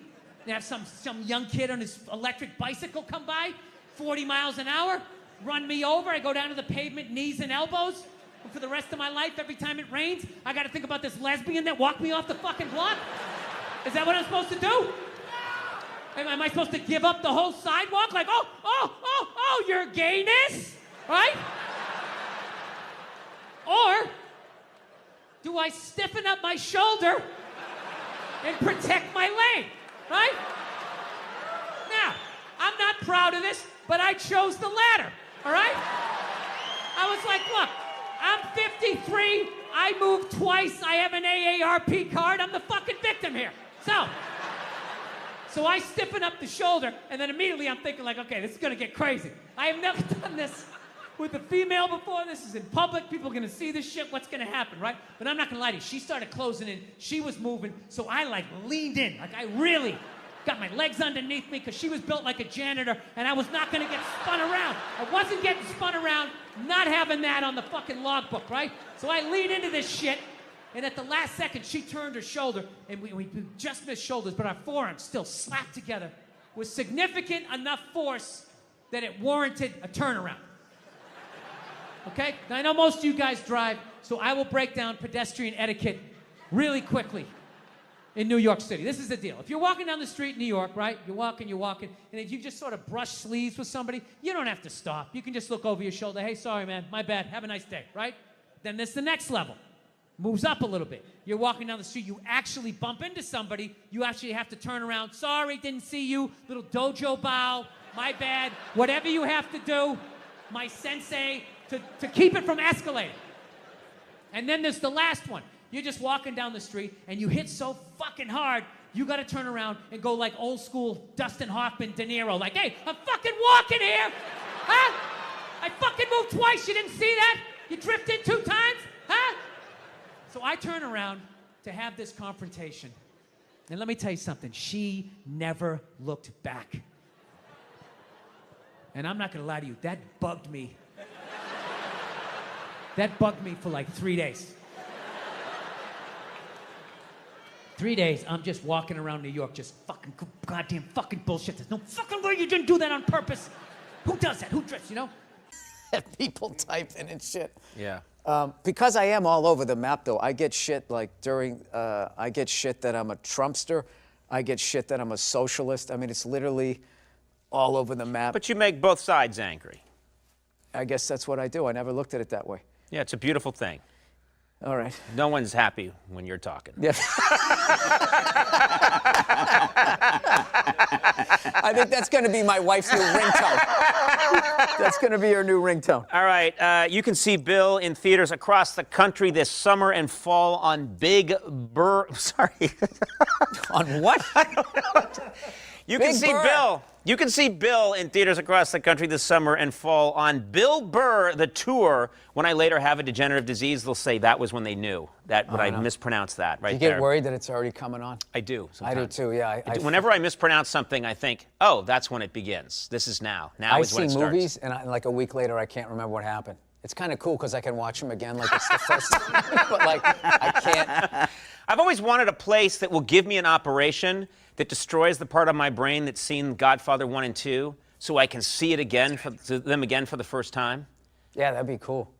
and have some young kid on his electric bicycle come by, 40 miles an hour, run me over? I go down to the pavement, knees and elbows. And for the rest of my life, every time it rains, I gotta think about this lesbian that walked me off the fucking block? Is that what I'm supposed to do? Am I supposed to give up the whole sidewalk? Like, oh, your gayness? Right? Or do I stiffen up my shoulder and protect my lane? Right? Now, I'm not proud of this, but I chose the latter. All right? I was like, look, I'm 53, I moved twice, I have an AARP card, I'm the fucking victim here. So I stiffen up the shoulder, and then immediately I'm thinking like, okay, this is gonna get crazy. I have never done this with a female before, this is in public, people are gonna see this shit, what's gonna happen, right? But I'm not gonna lie to you, she started closing in, she was moving, so I like leaned in, like I really got my legs underneath me because she was built like a janitor and I was not gonna get spun around. I wasn't getting spun around, not having that on the fucking logbook, right? So I leaned into this shit, and at the last second, she turned her shoulder, and we just missed shoulders, but our forearms still slapped together with significant enough force that it warranted a turnaround. Okay? Now I know most of you guys drive, so I will break down pedestrian etiquette really quickly. In New York City. This is the deal. If you're walking down the street in New York, right? You're walking, and if you just sort of brush sleeves with somebody, you don't have to stop. You can just look over your shoulder. Hey, sorry, man. My bad. Have a nice day, right? Then there's the next level. Moves up a little bit. You're walking down the street. You actually bump into somebody. You actually have to turn around. Sorry, didn't see you. Little dojo bow. My bad. Whatever you have to do, my sensei, to keep it from escalating. And then there's the last one. You're just walking down the street, and you hit so fucking hard, you gotta turn around and go like old school Dustin Hoffman, De Niro, like, hey, I'm fucking walking here! Huh? I fucking moved twice, you didn't see that? You drifted 2 times? Huh? So I turn around to have this confrontation, and let me tell you something, she never looked back. And I'm not gonna lie to you, that bugged me. That bugged me for like 3 days. 3 days, I'm just walking around New York, just fucking goddamn fucking bullshit. There's no fucking way you didn't do that on purpose. Who does that? Who drifts, you know? People typing and shit. Yeah. Because I am all over the map, though, I get shit like I get shit that I'm a Trumpster. I get shit that I'm a socialist. I mean, it's literally all over the map. But you make both sides angry. I guess that's what I do. I never looked at it that way. Yeah, it's a beautiful thing. All right. No one's happy when you're talking. Yeah. I think that's going to be my wife's new ringtone. That's going to be her new ringtone. All right. You can see Bill in theaters across the country this summer and fall on Big Burr. Sorry. On what? You Big can see Burr. Bill. You can see Bill in theaters across the country this summer and fall on Bill Burr, the tour. When I later have a degenerative disease, they'll say that was when they knew that when I mispronounced that right You there. get worried that it's already coming on? I do sometimes. I do too, yeah. Whenever I mispronounce something, I think, oh, that's when it begins. This is now. Now is when it I see starts. movies, and like a week later, I can't remember what happened. It's kind of cool because I can watch them again like it's the first time. But like, I can't. I've always wanted a place that will give me an operation that destroys the part of my brain that's seen Godfather 1 and 2, so I can see it again, them again for the first time. Yeah, that'd be cool.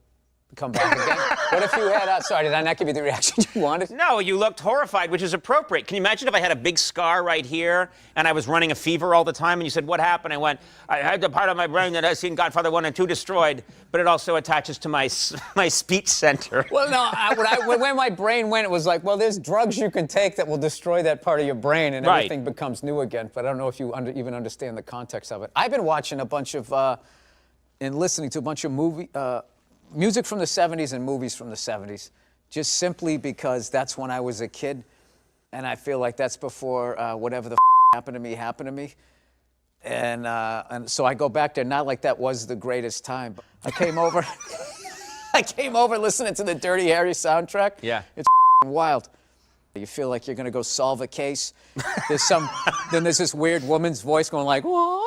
Come back again. What if you had, sorry, did I not give you the reaction you wanted? No, you looked horrified, which is appropriate. Can you imagine if I had a big scar right here and I was running a fever all the time and you said, what happened? I went, I had the part of my brain that has seen Godfather 1 and 2 destroyed, but it also attaches to my speech center. Well, no, when my brain went, it was like, well, there's drugs you can take that will destroy that part of your brain and everything becomes new again. But I don't know if you even understand the context of it. I've been watching a bunch of, and listening to a bunch of music from the 70s and movies from the 70s, just simply because that's when I was a kid, and I feel like that's before whatever the happened to me. And so I go back there, not like that was the greatest time. But I came over, listening to the Dirty Harry soundtrack. Yeah. It's wild. You feel like you're gonna go solve a case. Then there's this weird woman's voice going like, whoa.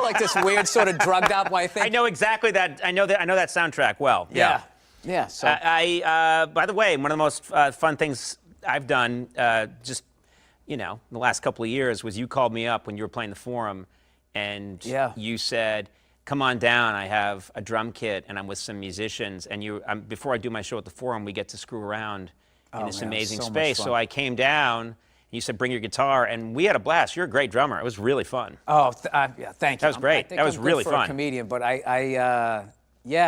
Like this weird sort of drugged out white thing. I know exactly that. I know that soundtrack well. Yeah. Yeah. So by the way, one of the most fun things I've done, just in the last couple of years, was you called me up when you were playing the Forum, and you said, "Come on down. I have a drum kit, and I'm with some musicians. And before I do my show at the Forum, we get to screw around in this amazing space." So I came down. You said, bring your guitar, and we had a blast. You're a great drummer. It was really fun. Oh, yeah, thank you. That was great. That was really fun. A comedian, but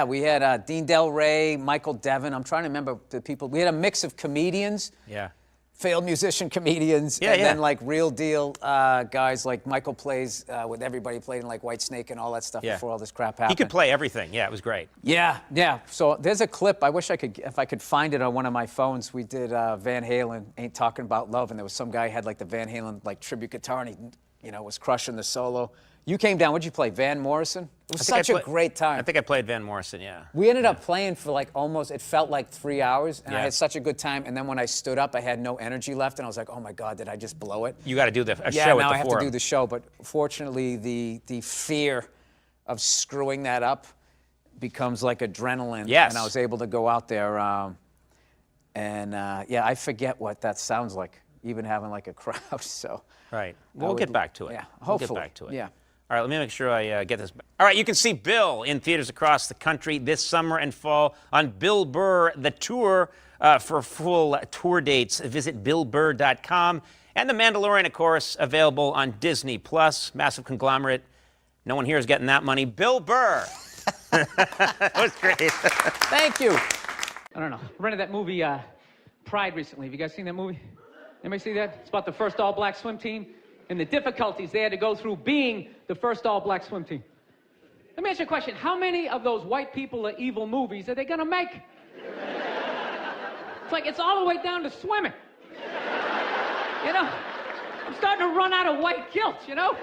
we had Dean Del Rey, Michael Devon. I'm trying to remember the people. We had a mix of comedians. Yeah. Failed musician comedians, and then like real deal guys like Michael plays with everybody played in like Whitesnake and all that stuff before all this crap happened. He could play everything. Yeah, it was great. Yeah. So there's a clip. I wish if I could find it on one of my phones. We did Van Halen, Ain't Talking About Love, and there was some guy who had like the Van Halen like tribute guitar, and he was crushing the solo. You came down. What'd you play? Van Morrison? It was such a great time. I think I played Van Morrison, yeah. We ended up playing for like it felt like 3 hours, and I had such a good time. And then when I stood up, I had no energy left, and I was like, oh my God, did I just blow it? You got to do a show at the Forum. Yeah, now I have to do the show, but fortunately, the fear of screwing that up becomes like adrenaline. Yes. And I was able to go out there, I forget what that sounds like, even having like a crowd, so. Right. We'll get back to it. Yeah, We'll hopefully. get back to it. Yeah. All right, let me make sure I get this. All right, you can see Bill in theaters across the country this summer and fall on Bill Burr, the tour. For full tour dates, visit BillBurr.com. And The Mandalorian, of course, available on Disney+. Massive conglomerate. No one here is getting that money. Bill Burr. That was great. Thank you. I don't know. I rented that movie, Pride, recently. Have you guys seen that movie? Anybody see that? It's about the first all-black swim team and the difficulties they had to go through being the first all-black swim team. Let me ask you a question. How many of those white people are evil movies are they going to make? It's like it's all the way down to swimming. I'm starting to run out of white guilt, No,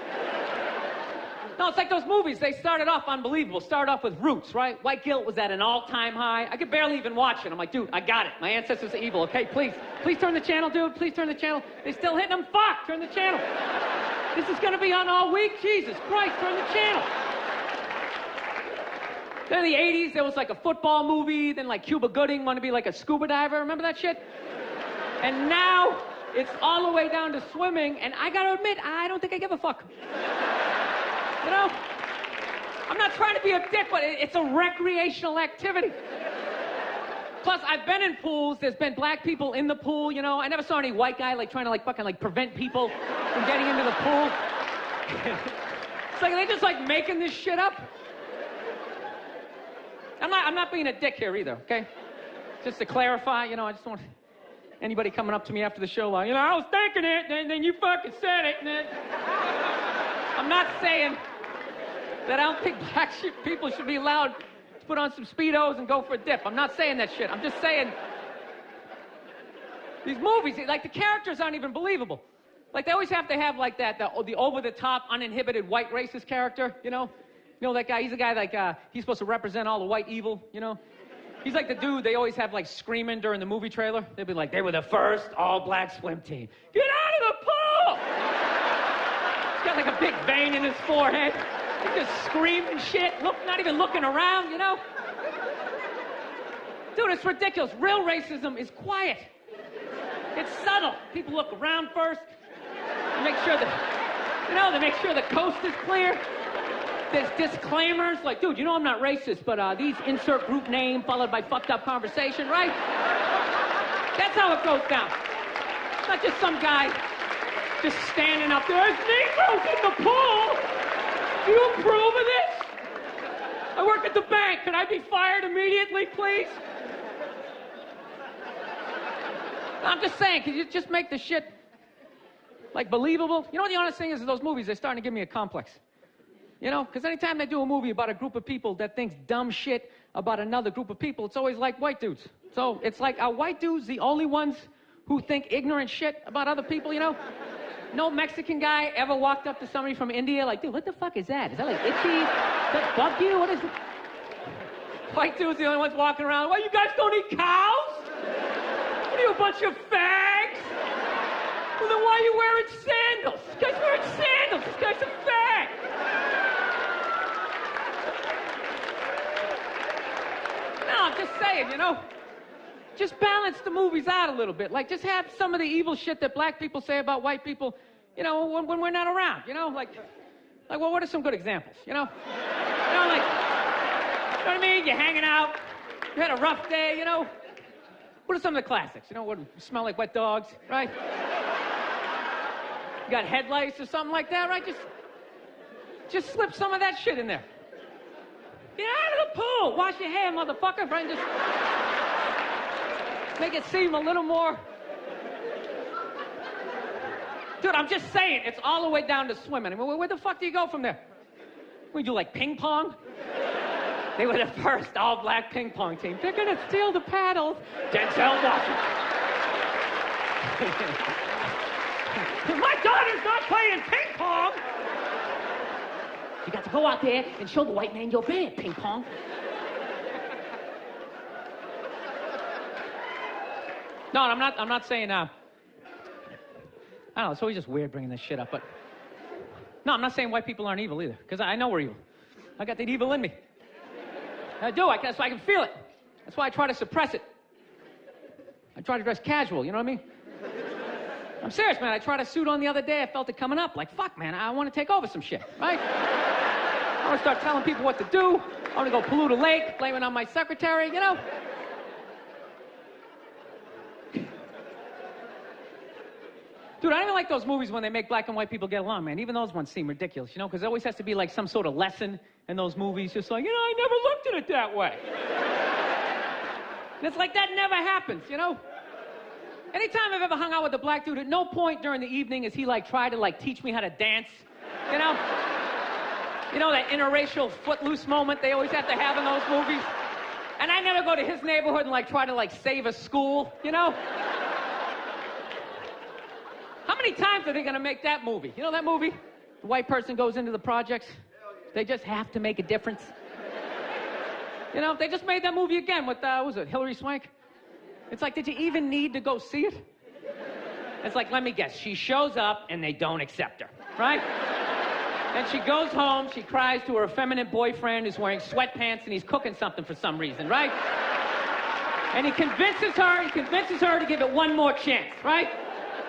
it's like those movies. They started off unbelievable. Started off with Roots, right? White guilt was at an all-time high. I could barely even watch it. I'm like, dude, I got it. My ancestors are evil, okay? Please turn the channel, dude. Please turn the channel. They're still hitting them. Fuck, turn the channel. This is going to be on all week. Jesus Christ, turn the channel. Then in the 80s, there was like a football movie. Then like Cuba Gooding wanted to be like a scuba diver. Remember that shit? And now it's all the way down to swimming. And I gotta admit, I don't think I give a fuck. You know? I'm not trying to be a dick, but it's a recreational activity. Plus, I've been in pools. There's been black people in the pool, you know. I never saw any white guy like trying to like fucking like prevent people from getting into the pool. It's like, are they just like making this shit up? I'm not being a dick here either, okay? Just to clarify, you know, I just don't want anybody coming up to me after the show like, you know, I was thinking it, and then you fucking said it, and then... I'm not saying that I don't think black people should be allowed to put on some Speedos and go for a dip. I'm not saying that shit. I'm just saying these movies, like the characters aren't even believable. Like they always have to have like that, the over-the-top, uninhibited white racist character, you know? You know that guy, he's a guy like, he's supposed to represent all the white evil, you know? He's like the dude they always have like screaming during the movie trailer. They'll be like, they were the first all-black swim team. Get out of the pool! He's got like a big vein in his forehead. He's just screaming shit, not even looking around, you know? Dude, it's ridiculous. Real racism is quiet. It's subtle. People look around first. They make sure that, you know, they make sure the coast is clear. There's disclaimers like, dude, you know I'm not racist, but these insert group name followed by fucked up conversation, right? That's how it goes down. It's not just some guy just standing up there. There's Negroes in the pool. Do you approve of this? I work at the bank. Can I be fired immediately, please? I'm just saying, can you just make the shit, like, believable? You know what the honest thing is those movies, they're starting to give me a complex. You know, because anytime they do a movie about a group of people that thinks dumb shit about another group of people, it's always like white dudes. So it's like, are white dudes the only ones who think ignorant shit about other people, you know? No Mexican guy ever walked up to somebody from India like, dude, what the fuck is that? Is that like itchy? Does that bug you? What is it? White dudes the only ones walking around. Well, you guys don't eat cows? What are you, a bunch of fags? Well, then why are you wearing sandals? This guy's wearing sandals. This guy's a fag. No, I'm just saying, you know, just balance the movies out a little bit. Like, just have some of the evil shit that black people say about white people, you know, when we're not around, you know? Like, well, what are some good examples, you know? You know, like, you know what I mean? You're hanging out, you had a rough day, you know? What are some of the classics? You know, what smell like wet dogs, right? You got headlights or something like that, right? Just slip some of that shit in there. Get out of the pool! Wash your hair, motherfucker, right? Just make it seem a little more... Dude, I'm just saying, it's all the way down to swimming. I mean, where the fuck do you go from there? We do like ping pong? They were the first all-black ping pong team. They're gonna steal the paddles. Denzel Washington. My daughter's not playing ping pong! You got to go out there and show the white man you're bad at ping pong. No, I'm not saying, I don't know, it's always just weird bringing this shit up, but... No, I'm not saying white people aren't evil either, because I know we're evil. I got that evil in me. I do, that's why I can feel it. That's why I try to suppress it. I try to dress casual, you know what I mean? I'm serious, man. I tried a suit on the other day. I felt it coming up. Like, fuck, man, I want to take over some shit, right? I want to start telling people what to do. I want to go pollute a lake, blame it on my secretary, you know? Dude, I don't even like those movies when they make black and white people get along, man. Even those ones seem ridiculous, you know? Because there always has to be, like, some sort of lesson in those movies. Just like, you know, I never looked at it that way. And it's like, that never happens, you know? Anytime I've ever hung out with a black dude, at no point during the evening has he, like, tried to, like, teach me how to dance, you know? You know, that interracial footloose moment they always have to have in those movies? And I never go to his neighborhood and, like, try to, like, save a school, you know? How many times are they gonna make that movie? You know that movie? The white person goes into the projects. They just have to make a difference. You know, they just made that movie again with, what was it, Hillary Swank? It's like, did you even need to go see it? It's like, let me guess, she shows up and they don't accept her, right? And she goes home, she cries to her effeminate boyfriend who's wearing sweatpants and he's cooking something for some reason, right? And he convinces her to give it one more chance, right?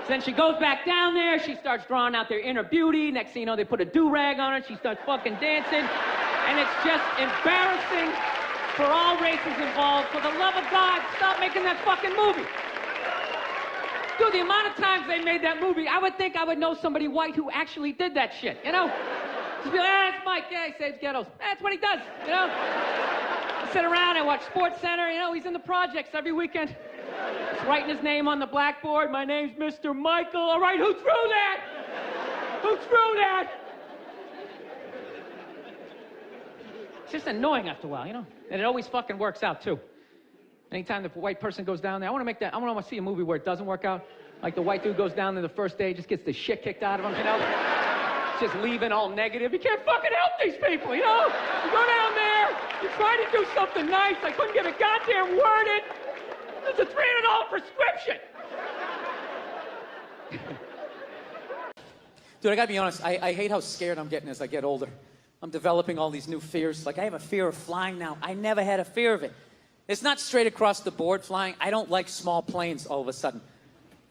So then she goes back down there, she starts drawing out their inner beauty. Next thing you know, they put a do-rag on her, she starts fucking dancing. And it's just embarrassing for all races involved. For the love of God, stop making that fucking movie. Dude, the amount of times they made that movie, I would think I would know somebody white who actually did that shit, you know? Just be like, that's Mike, yeah, he saves ghettos. That's what he does, you know? I sit around, I watch Sports Center, you know, he's in the projects every weekend. He's writing his name on the blackboard. My name's Mr. Michael. All right, who threw that? Who threw that? It's just annoying after a while, you know? And it always fucking works out, too. Anytime the white person goes down there, I want to see a movie where it doesn't work out. Like the white dude goes down there the first day, just gets the shit kicked out of him, you know? Just leaving all negative. You can't fucking help these people, you know? You go down there, you try to do something nice. I couldn't get a goddamn word in. It's a $300 prescription. Dude, I gotta be honest, I hate how scared I'm getting as I get older. I'm developing all these new fears. Like, I have a fear of flying now. I never had a fear of it. It's not straight across the board flying. I don't like small planes all of a sudden.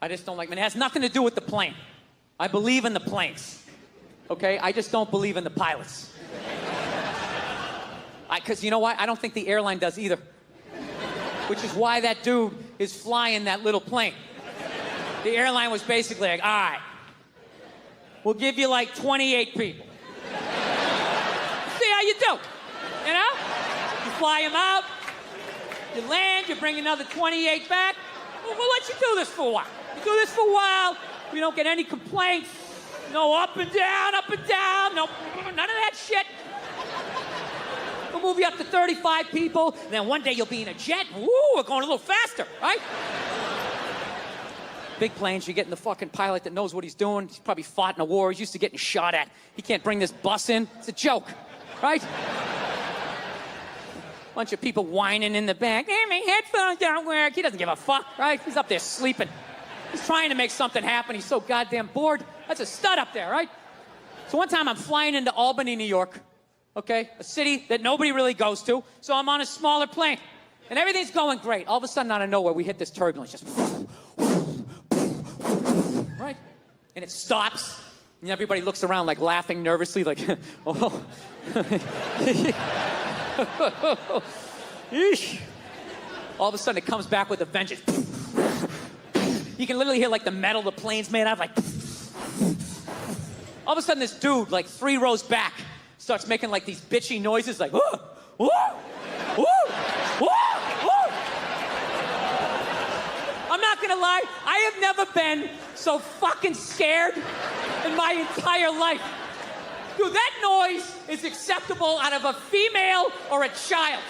I just don't like them. It has nothing to do with the plane. I believe in the planes, okay? I just don't believe in the pilots. Because you know why? I don't think the airline does either. Which is why that dude is flying that little plane. The airline was basically like, all right, we'll give you like 28 people. See how you do, you know? You fly them out, you land, you bring another 28 back. We'll let you do this for a while. You do this for a while, we don't get any complaints. No up and down, no, none of that shit. We'll move you up to 35 people, and then one day you'll be in a jet. Woo, we're going a little faster, right? Big planes, you get in the fucking pilot that knows what he's doing. He's probably fought in a war. He's used to getting shot at. He can't bring this bus in. It's a joke, right? Bunch of people whining in the back. Hey, my headphones don't work. He doesn't give a fuck, right? He's up there sleeping. He's trying to make something happen. He's so goddamn bored. That's a stud up there, right? So one time I'm flying into Albany, New York. Okay, a city that nobody really goes to, so I'm on a smaller plane. And everything's going great. All of a sudden, out of nowhere, we hit this turbulence, just... right? And it stops, and everybody looks around, like, laughing nervously, like, oh. All of a sudden, it comes back with a vengeance. You can literally hear, like, the metal the plane's made out of, like... All of a sudden, this dude, like, 3 rows back, starts making like these bitchy noises like, woo, woo, woo, woo, woo. I'm not gonna lie, I have never been so fucking scared in my entire life. Dude, that noise is acceptable out of a female or a child.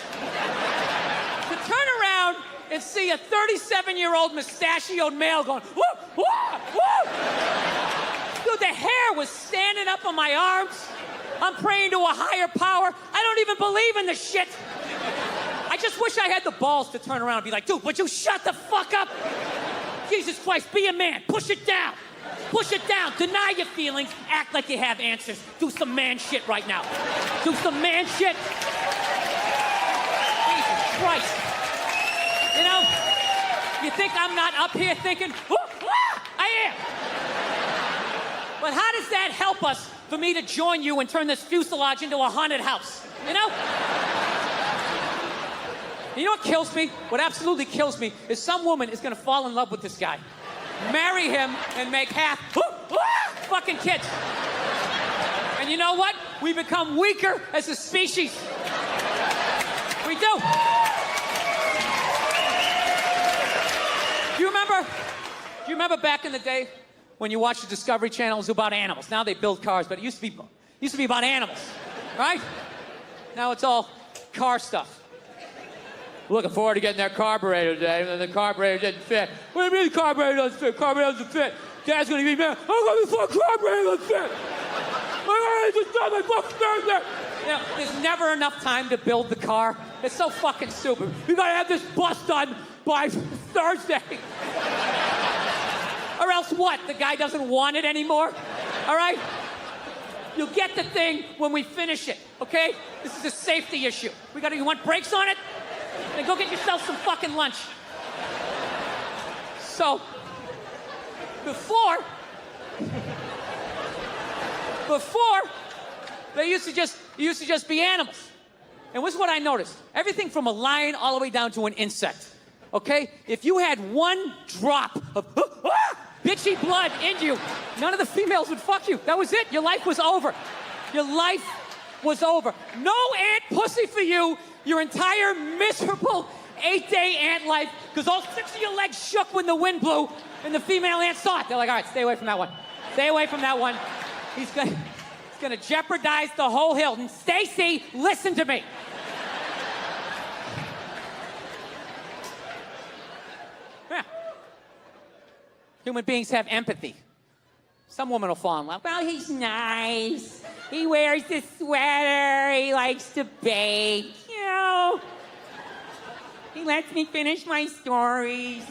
To turn around and see a 37-year-old mustachioed male going, woo, woo, woo. Dude, the hair was standing up on my arms. I'm praying to a higher power. I don't even believe in this shit. I just wish I had the balls to turn around and be like, dude, would you shut the fuck up? Jesus Christ, be a man. Push it down. Push it down. Deny your feelings. Act like you have answers. Do some man shit right now. Do some man shit. Jesus Christ. You know, you think I'm not up here thinking, I am. But how does that help us for me to join you and turn this fuselage into a haunted house? You know? You know what kills me? What absolutely kills me is some woman is gonna fall in love with this guy, marry him, and make half fucking kids. And you know what? We become weaker as a species. We do. Do you remember back in the day when you watched the Discovery Channel? It was about animals. Now they build cars, but it used to be about animals, right? Now it's all car stuff. Looking forward to getting that carburetor today, and then the carburetor didn't fit. What do you mean the carburetor doesn't fit? Carburetor doesn't fit. Dad's gonna be mad. I'm gonna fuck carburetor doesn't fit. I just got my fucking there. You know, there's never enough time to build the car. It's so fucking stupid. We gotta have this bus done by Thursday. Or else what? The guy doesn't want it anymore? All right? You'll get the thing when we finish it, okay? This is a safety issue. You want brakes on it? Then go get yourself some fucking lunch. So, before, they used to just be animals. And this is what I noticed. Everything from a lion all the way down to an insect, okay? If you had one drop of bitchy blood in you, none of the females would fuck you. That was it. Your life was over. Your life was over. No ant pussy for you your entire miserable 8-day ant life, because all 6 of your legs shook when the wind blew and the female ant saw it. They're like, all right, stay away from that one. Stay away from that one. He's gonna jeopardize the whole hill. And Stacy, listen to me. Yeah. Human beings have empathy. Some woman will fall in love. Well, he's nice. He wears the sweater. He likes to bake. You know. He lets me finish my stories.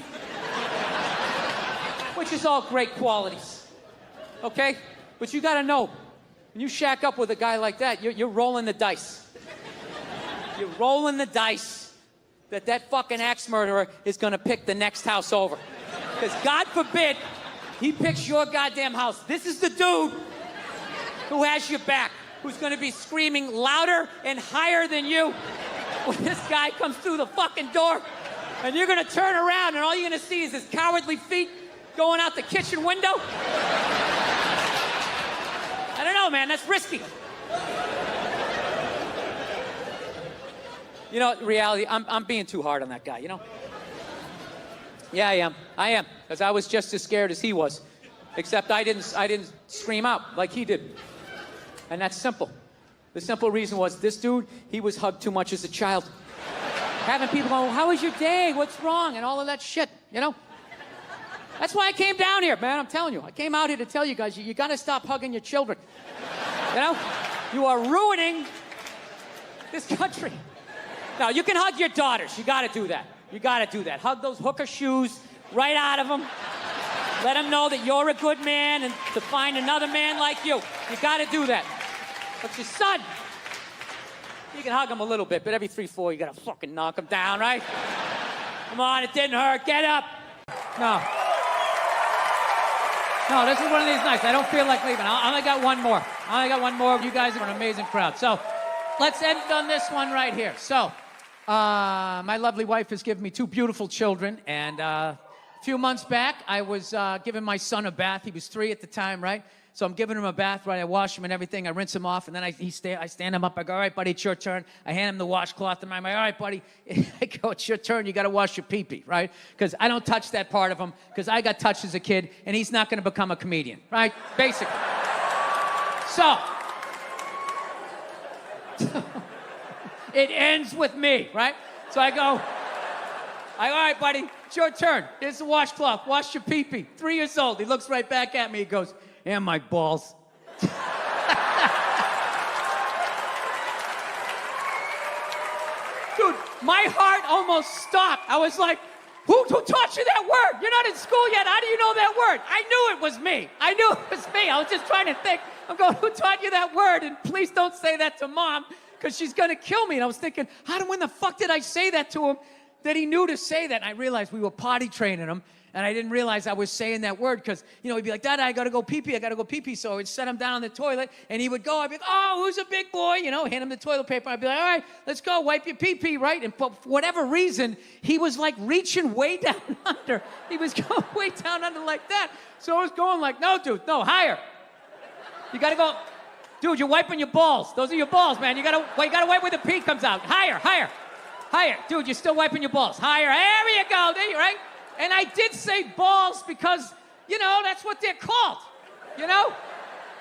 Which is all great qualities. Okay? But you gotta know, when you shack up with a guy like that, you're rolling the dice. You're rolling the dice that fucking axe murderer is gonna pick the next house over. Because God forbid he picks your goddamn house. This is the dude who has your back, who's gonna be screaming louder and higher than you when this guy comes through the fucking door. And you're gonna turn around and all you're gonna see is his cowardly feet going out the kitchen window. I don't know, man, that's risky. You know, reality, I'm being too hard on that guy, you know? Yeah, I am. Because I was just as scared as he was. Except I didn't scream out like he did. And that's simple. The simple reason was this dude, he was hugged too much as a child. Having people go, how was your day? What's wrong? And all of that shit, you know? That's why I came down here, man, I'm telling you. I came out here to tell you guys, you gotta stop hugging your children. You know? You are ruining this country. Now, you can hug your daughters. You gotta do that. You gotta do that. Hug those hooker shoes right out of them. Let them know that you're a good man and to find another man like you. You gotta do that. But your son, you can hug him a little bit, but every 3-4, you gotta fucking knock him down, right? Come on, it didn't hurt. Get up. No, this is one of these nights. I don't feel like leaving. I only got one more. You guys are an amazing crowd. So let's end on this one right here. So my lovely wife has given me 2 beautiful children. And a few months back, I was giving my son a bath. He was 3 at the time, right? So I'm giving him a bath, right? I wash him and everything. I rinse him off. And then I stand him up. I go, all right, buddy, it's your turn. I hand him the washcloth. And I'm like, all right, buddy. I go, it's your turn. You got to wash your pee-pee, right? Because I don't touch that part of him because I got touched as a kid. And he's not going to become a comedian, right? Basically. So it ends with me, right? So I go, all right, buddy, it's your turn. Here's the washcloth. Wash your pee-pee. 3 years old. He looks right back at me. He goes, and my balls. Dude, my heart almost stopped. I was like, who taught you that word? You're not in school yet. How do you know that word? I knew it was me. I was just trying to think. I'm going, who taught you that word? And please don't say that to Mom, because she's going to kill me. And I was thinking, when the fuck did I say that to him that he knew to say that? And I realized we were potty training him. And I didn't realize I was saying that word because, you know, he'd be like, Dad, I got to go pee-pee. So I would set him down on the toilet, and he would go. I'd be like, oh, who's a big boy? You know, hand him the toilet paper. I'd be like, all right, let's go, wipe your pee-pee, right? And for whatever reason, he was, like, reaching way down under. He was going way down under like that. So I was going like, no, dude, no, higher. You got to go. Dude, you're wiping your balls. Those are your balls, man. You got to wipe where the pee comes out. Higher. Dude, you're still wiping your balls. Higher. There you go. There you right. And I did say balls because, you know, that's what they're called, you know?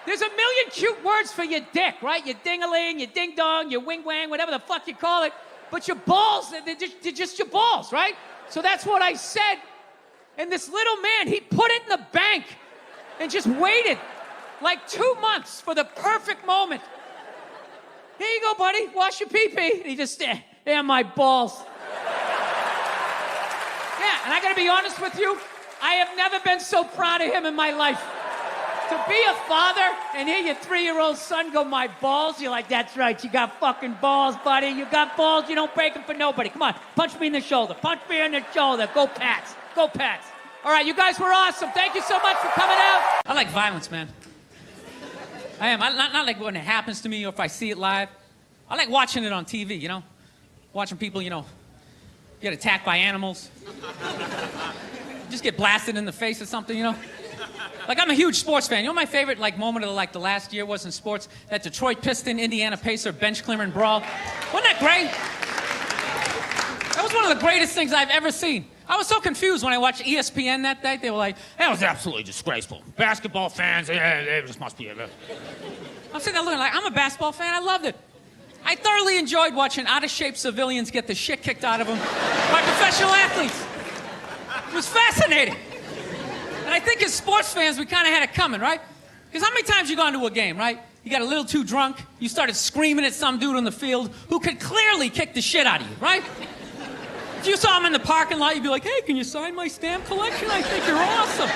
There's a million cute words for your dick, right? Your ding-a-ling, your ding-dong, your wing-wang, whatever the fuck you call it. But your balls, they're just your balls, right? So that's what I said. And this little man, he put it in the bank and just waited like 2 months for the perfect moment. Here you go, buddy. Wash your pee-pee. And he just, my balls. Yeah, and I gotta be honest with you, I have never been so proud of him in my life. To be a father and hear your 3-year-old son go, my balls, you're like, that's right, you got fucking balls, buddy. You got balls, you don't break them for nobody. Come on, punch me in the shoulder. Punch me in the shoulder. Go Pats. Go Pats. All right, you guys were awesome. Thank you so much for coming out. I like violence, man. I am. Not like when it happens to me or if I see it live. I like watching it on TV, you know? Watching people, you know, get attacked by animals. Just get blasted in the face or something, you know? Like, I'm a huge sports fan. You know my favorite, like, moment of, like, the last year was in sports? That Detroit Piston, Indiana Pacer bench clearing brawl. Wasn't that great? That was one of the greatest things I've ever seen. I was so confused when I watched ESPN that day. They were like, that was absolutely disgraceful. Basketball fans, they just must be... I'm sitting there looking like, I'm a basketball fan. I loved it. I thoroughly enjoyed watching out-of-shape civilians get the shit kicked out of them by professional athletes. It was fascinating. And I think as sports fans, we kind of had it coming, right? Because how many times you gone to a game, right? You got a little too drunk, you started screaming at some dude on the field who could clearly kick the shit out of you, right? If you saw him in the parking lot, you'd be like, hey, can you sign my stamp collection? I think you're awesome.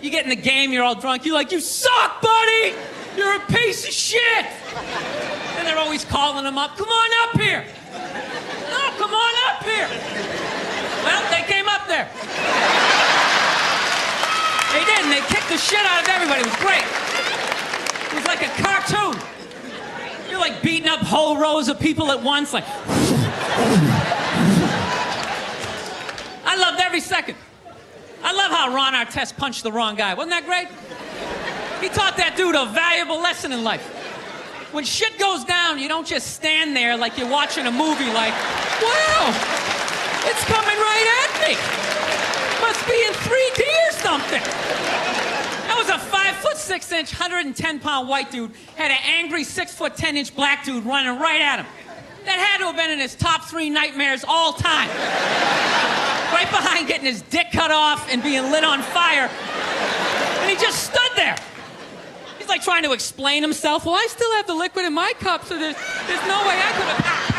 You get in the game, you're all drunk, you're like, you suck, buddy! You're a piece of shit! And they're always calling him up, come on up here! No, come on up here! Well, they came up there. They did, and they kicked the shit out of everybody. It was great. It was like a cartoon. You're like beating up whole rows of people at once, like... I loved every second. I love how Ron Artest punched the wrong guy. Wasn't that great? He taught that dude a valuable lesson in life. When shit goes down, you don't just stand there like you're watching a movie like, wow, it's coming right at me. Must be in 3D or something. That was a 5'6", 110-pound white dude, had an angry 6'10" black dude running right at him. That had to have been in his top 3 nightmares all time. Right behind getting his dick cut off and being lit on fire. And he just stood there. He's like trying to explain himself. Well, I still have the liquid in my cup, so there's no way I could have...